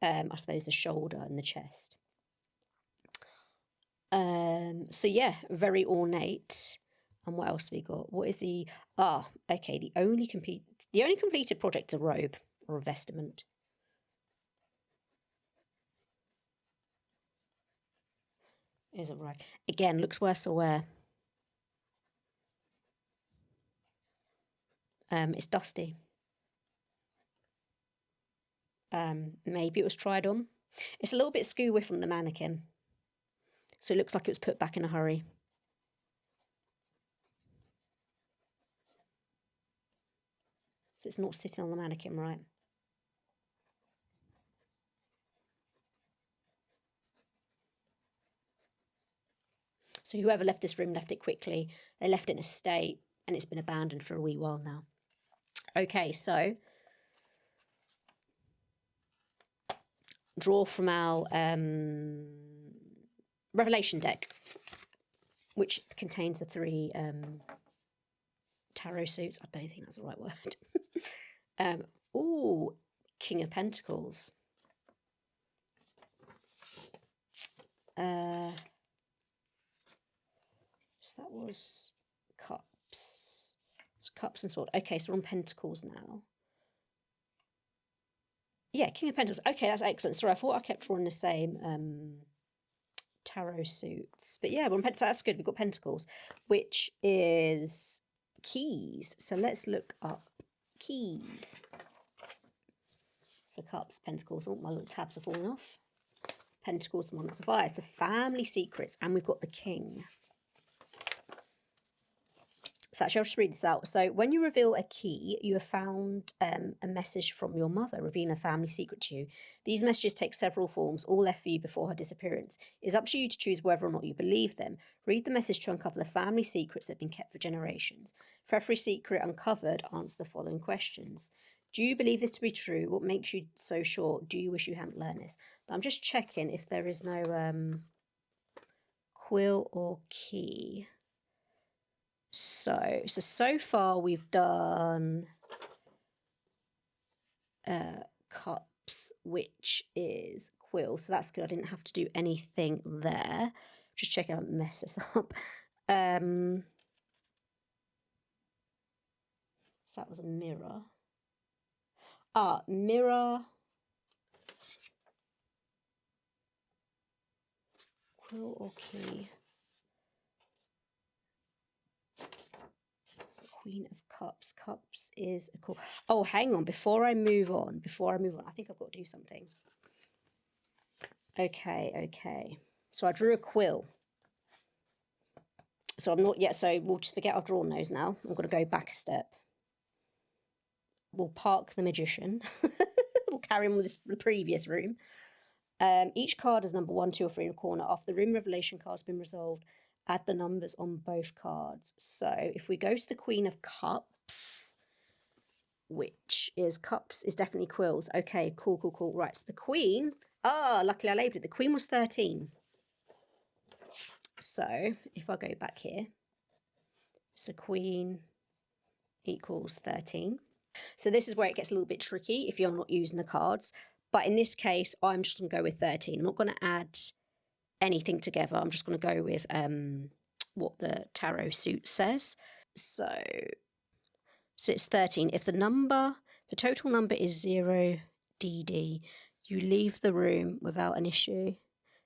I suppose, the shoulder and the chest. So yeah, very ornate. And what else we got? What is the okay, the only completed project is a robe or a vestment. Is it right? Again, looks worse to wear. It's dusty. Maybe it was tried on. It's a little bit skew from the mannequin. So it looks like it was put back in a hurry. So it's not sitting on the mannequin, right? So whoever left this room left it quickly. They left it in a state and it's been abandoned for a wee while now. Okay, so draw from our Revelation deck, which contains the 3 tarot suits. I don't think that's the right word. Ooh, King of Pentacles. So that was cups. So cups and sword. Okay, so we're on Pentacles now. Yeah, King of Pentacles. Okay, that's excellent. Sorry, I thought I kept drawing the same tarot suits. But yeah, we're on Pentacles. That's good. We've got Pentacles, which is keys. So let's look up keys. So cups, Pentacles. Oh, my little tabs are falling off. Pentacles, Monarchs of Fire. So family secrets. And we've got the King. So actually, I'll just read this out. So when you reveal a key, you have found a message from your mother revealing a family secret to you. These messages take several forms, all left for you before her disappearance. It's up to you to choose whether or not you believe them. Read the message to uncover the family secrets that have been kept for generations. For every secret uncovered, answer the following questions. Do you believe this to be true? What makes you so sure? Do you wish you hadn't learned this? But I'm just checking if there is no quill or key. So far we've done cups, which is quill. So that's good. I didn't have to do anything there. Just check out, mess this up. So that was a mirror. Mirror. Quill or key? Queen of Cups. Cups is a cool. Oh, hang on. Before I move on, I think I've got to do something. Okay. So I drew a quill. So I'm not yet. So we'll just forget I've drawn those now. I'm going to go back a step. We'll park the magician. We'll carry on with the previous room. Each card is number 1, 2, or 3 in a corner. After the room revelation card has been resolved, add the numbers on both cards. So if we go to the Queen of Cups, which is cups, is definitely quills. Okay, cool. Right, so the Queen, luckily I labelled it. The Queen was 13. So if I go back here, so Queen equals 13. So this is where it gets a little bit tricky if you're not using the cards. But in this case, I'm just going to go with 13. I'm not going to add anything together. I'm just going to go with what the tarot suit says. So it's 13. If the total number is 0 DD, you leave the room without an issue.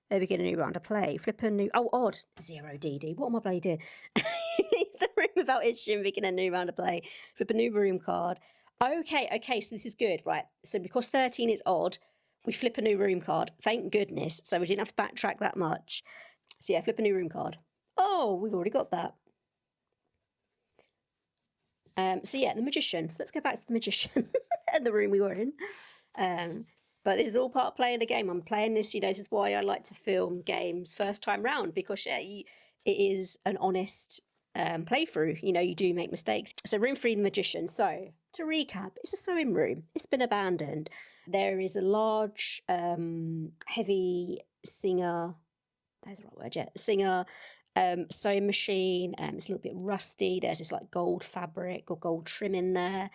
They begin a new round of play. Flip a new... Oh, odd. 0 DD. What am I bloody doing? You leave the room without issue and begin a new round of play. Flip a new room card. Okay, so this is good, right? So because 13 is odd, we flip a new room card. Thank goodness. So we didn't have to backtrack that much. So yeah, flip a new room card. Oh, we've already got that. So yeah, the magician. So let's go back to the magician and the room we were in. But this is all part of playing the game. I'm playing this, this is why I like to film games first time round, because it is an honest playthrough. You do make mistakes. So room 3, the magician. So to recap, it's a sewing room. It's been abandoned. There is a large, heavy singer. There's the right word, yeah. Singer, sewing machine. It's a little bit rusty. There's this like gold fabric or gold trim in there.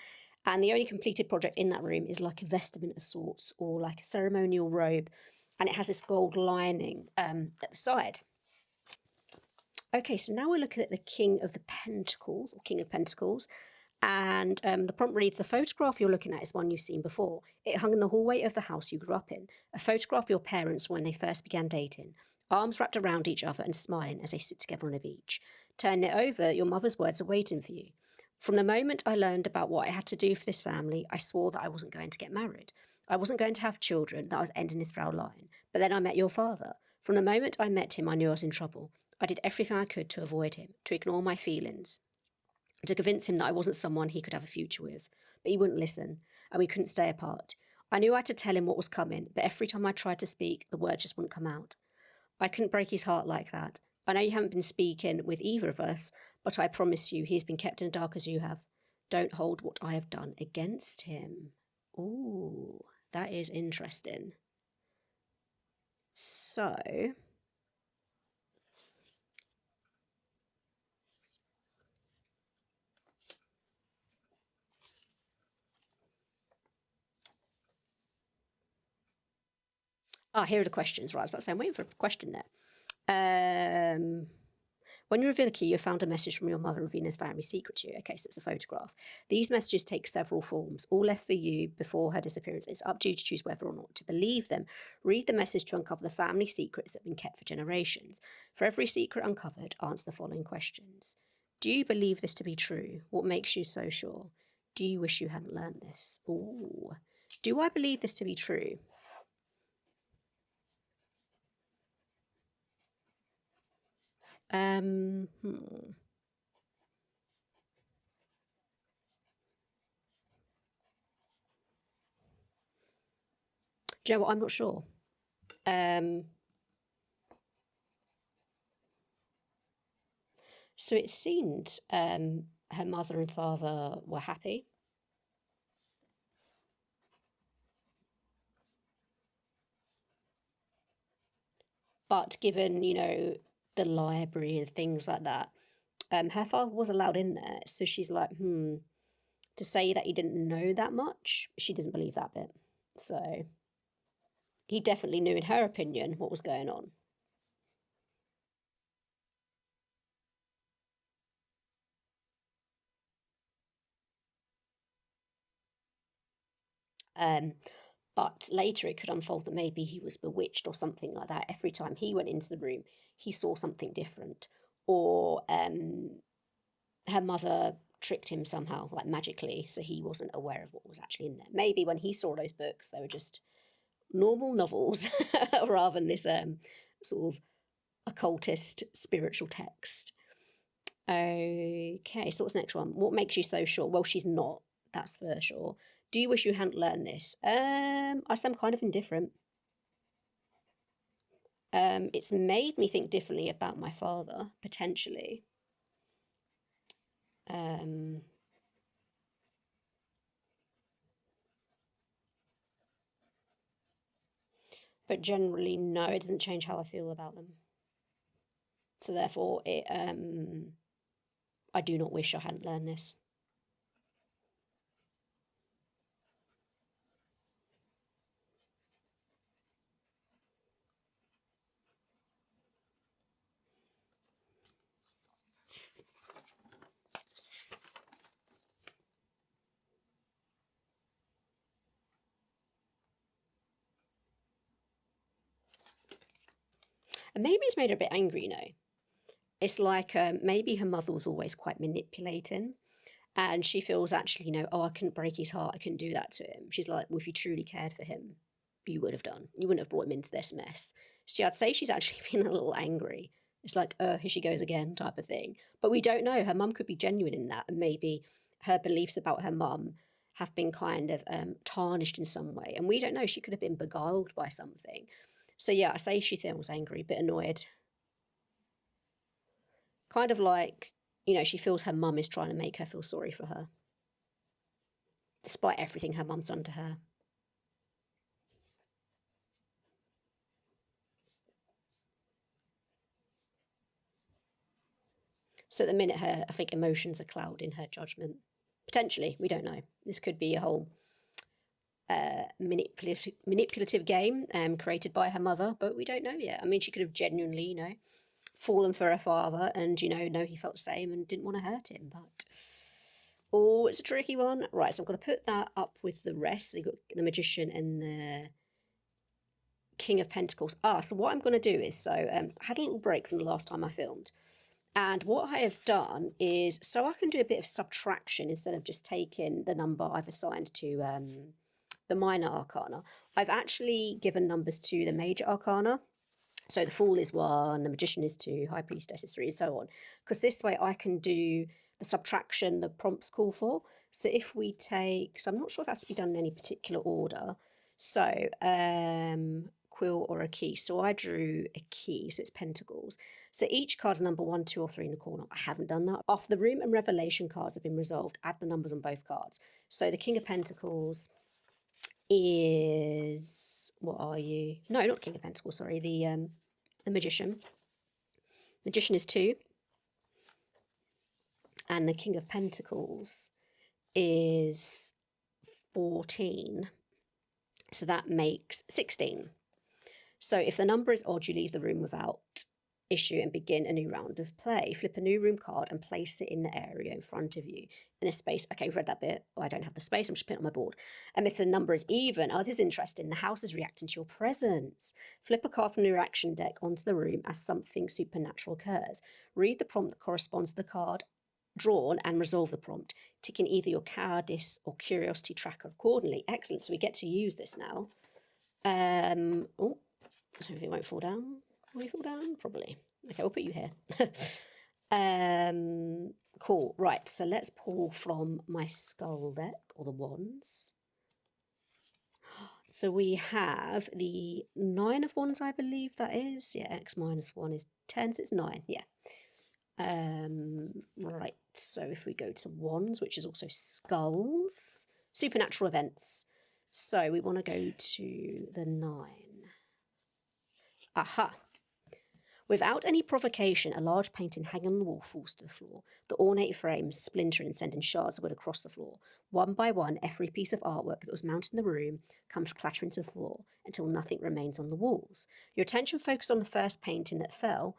And the only completed project in that room is like a vestment of sorts, or like a ceremonial robe. And it has this gold lining at the side. Okay, so now we're looking at the King of the Pentacles, or King of Pentacles. And the prompt reads, the photograph you're looking at is one you've seen before. It hung in the hallway of the house you grew up in. A photograph of your parents when they first began dating, arms wrapped around each other and smiling as they sit together on a beach. Turn it over, your mother's words are waiting for you. From the moment I learned about what I had to do for this family, I swore that I wasn't going to get married. I wasn't going to have children, that I was ending this foul line. But then I met your father. From the moment I met him, I knew I was in trouble. I did everything I could to avoid him, to ignore my feelings, to convince him that I wasn't someone he could have a future with. But he wouldn't listen, and we couldn't stay apart. I knew I had to tell him what was coming, but every time I tried to speak, the words just wouldn't come out. I couldn't break his heart like that. I know you haven't been speaking with either of us, but I promise you he's been kept in the dark as you have. Don't hold what I have done against him. Ooh, that is interesting. So, here are the questions. Right, I was about to say, I'm waiting for a question there. When you reveal a key, you found a message from your mother revealing a family secret to you. Okay, so it's a photograph. These messages take several forms, all left for you before her disappearance. It's up to you to choose whether or not to believe them. Read the message to uncover the family secrets that have been kept for generations. For every secret uncovered, answer the following questions. Do you believe this to be true? What makes you so sure? Do you wish you hadn't learned this? Ooh. Do I believe this to be true? Hmm. Do you know what? I'm not sure. So it seemed her mother and father were happy. But given, the library and things like that, her father was allowed in there. So she's like, to say that he didn't know that much, she doesn't believe that bit. So he definitely knew, in her opinion, what was going on. But later it could unfold that maybe he was bewitched or something like that. Every time he went into the room, he saw something different. Or her mother tricked him somehow, like magically, so he wasn't aware of what was actually in there. Maybe when he saw those books, they were just normal novels rather than this sort of occultist spiritual text. Okay, so what's the next one? What makes you so sure? Well, she's not. That's for sure. Do you wish you hadn't learned this? I say I'm kind of indifferent. It's made me think differently about my father, potentially. But generally, no, it doesn't change how I feel about them. So therefore, I do not wish I hadn't learned this. And maybe it's made her a bit angry, It's like maybe her mother was always quite manipulating. And she feels actually, oh, I couldn't break his heart. I couldn't do that to him. She's like, well, if you truly cared for him, you would have done. You wouldn't have brought him into this mess. I'd say she's actually feeling a little angry. It's like, here she goes again type of thing. But we don't know. Her mum could be genuine in that. And maybe her beliefs about her mum have been kind of tarnished in some way. And we don't know. She could have been beguiled by something. So yeah, I say she feels angry, a bit annoyed. Kind of like, she feels her mum is trying to make her feel sorry for her, despite everything her mum's done to her. So at the minute, I think emotions are clouding her judgment. Potentially, we don't know. This could be a whole manipulative game created by her mother, but we don't know yet. I mean, she could have genuinely, fallen for her father and, know he felt the same and didn't want to hurt him. But, it's a tricky one. Right, so I'm going to put that up with the rest. So you've got the Magician and the King of Pentacles. So what I'm going to do is, I had a little break from the last time I filmed. And what I have done is, so I can do a bit of subtraction instead of just taking the number I've assigned to the minor arcana. I've actually given numbers to the major arcana. So the Fool is 1, the Magician is 2, High Priestess is 3, and so on. Because this way I can do the subtraction the prompts call for. So if we take, so I'm not sure if it has to be done in any particular order. So quill or a key. So I drew a key, so it's pentacles. So each card's number 1, 2, or 3 in the corner. I haven't done that. After the room and revelation cards have been resolved, add the numbers on both cards. So the King of Pentacles is, what are you? No, not King of Pentacles, sorry, the Magician. Magician is 2. And the King of Pentacles is 14. So that makes 16. So if the number is odd, you leave the room without issue and begin a new round of play. Flip a new room card and place it in the area in front of you in a space. Okay, we've read that bit. I don't have the space. I'm just putting it on my board. And if the number is even, this is interesting. The house is reacting to your presence. Flip a card from your action deck onto the room as something supernatural occurs. Read the prompt that corresponds to the card drawn and resolve the prompt, ticking either your cowardice or curiosity tracker accordingly. Excellent. So we get to use this now. So it won't fall down. Will you fall down? Probably. Okay, we'll put you here. Cool. Right, so let's pull from my skull deck, or the wands. So we have the 9 of wands, I believe that is. Yeah, x minus 1 is 10, so it's 9, yeah. Right, so if we go to wands, which is also skulls, supernatural events. So we want to go to the 9. Aha. Without any provocation, a large painting hanging on the wall falls to the floor. The ornate frames splinter and sending shards of wood across the floor. One by one, every piece of artwork that was mounted in the room comes clattering to the floor until nothing remains on the walls. Your attention focuses on the first painting that fell.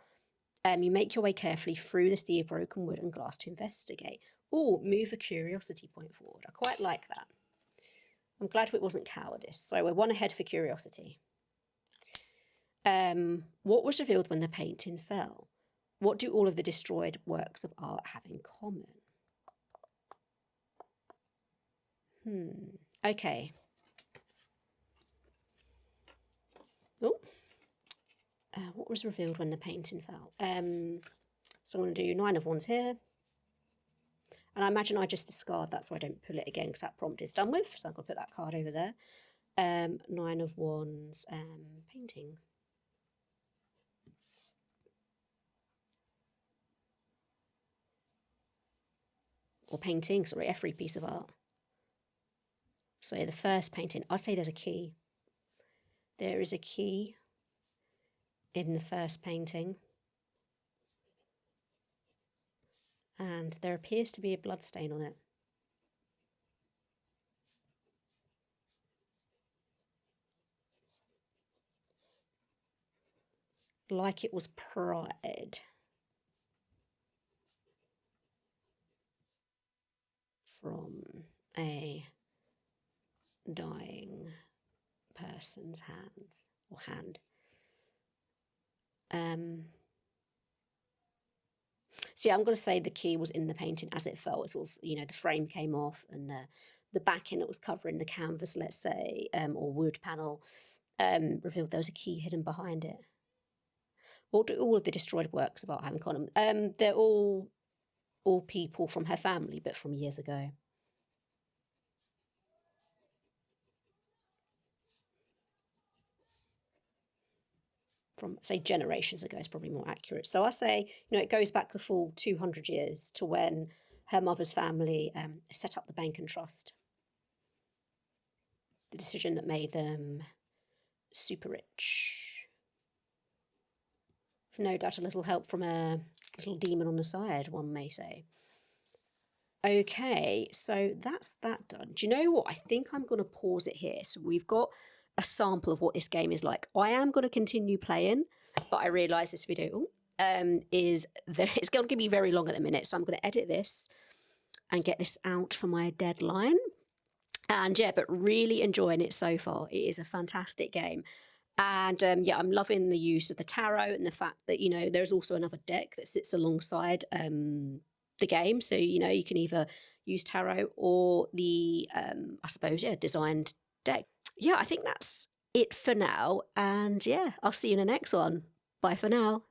You make your way carefully through the sea of broken wood and glass to investigate. Or move a curiosity point forward. I quite like that. I'm glad it wasn't cowardice. So we're 1 ahead for curiosity. What was revealed when the painting fell? What do all of the destroyed works of art have in common? Okay. Oh. What was revealed when the painting fell? So I'm going to do 9 of wands here. And I imagine I just discard that so I don't pull it again because that prompt is done with. So I'm going to put that card over there. 9 of wands, painting. Or painting, sorry, every piece of art. So the first painting, I'll say there's a key. There is a key in the first painting. And there appears to be a bloodstain on it. Like it was pried from a dying person's hands or hand. So yeah, I'm going to say the key was in the painting as it fell. It sort of, the frame came off, and the backing that was covering the canvas, let's say, or wood panel, revealed there was a key hidden behind it. What do all of the destroyed works of art have in common? They're all people from her family, but from years ago. From, say, generations ago is probably more accurate. So I say, it goes back the full 200 years to when her mother's family set up the bank and trust. The decision that made them super rich. With no doubt a little help from a little demon on the side, one may say. Okay, so that's that done. Do you know what? I think I'm going to pause it here. So we've got a sample of what this game is like. I am going to continue playing, but I realise this video it's going to be very long at the minute. So I'm going to edit this and get this out for my deadline. And yeah, but really enjoying it so far. It is a fantastic game. And yeah, I'm loving the use of the tarot and the fact that, there's also another deck that sits alongside the game. So, you can either use tarot or the, I suppose, designed deck. Yeah, I think that's it for now. And yeah, I'll see you in the next one. Bye for now.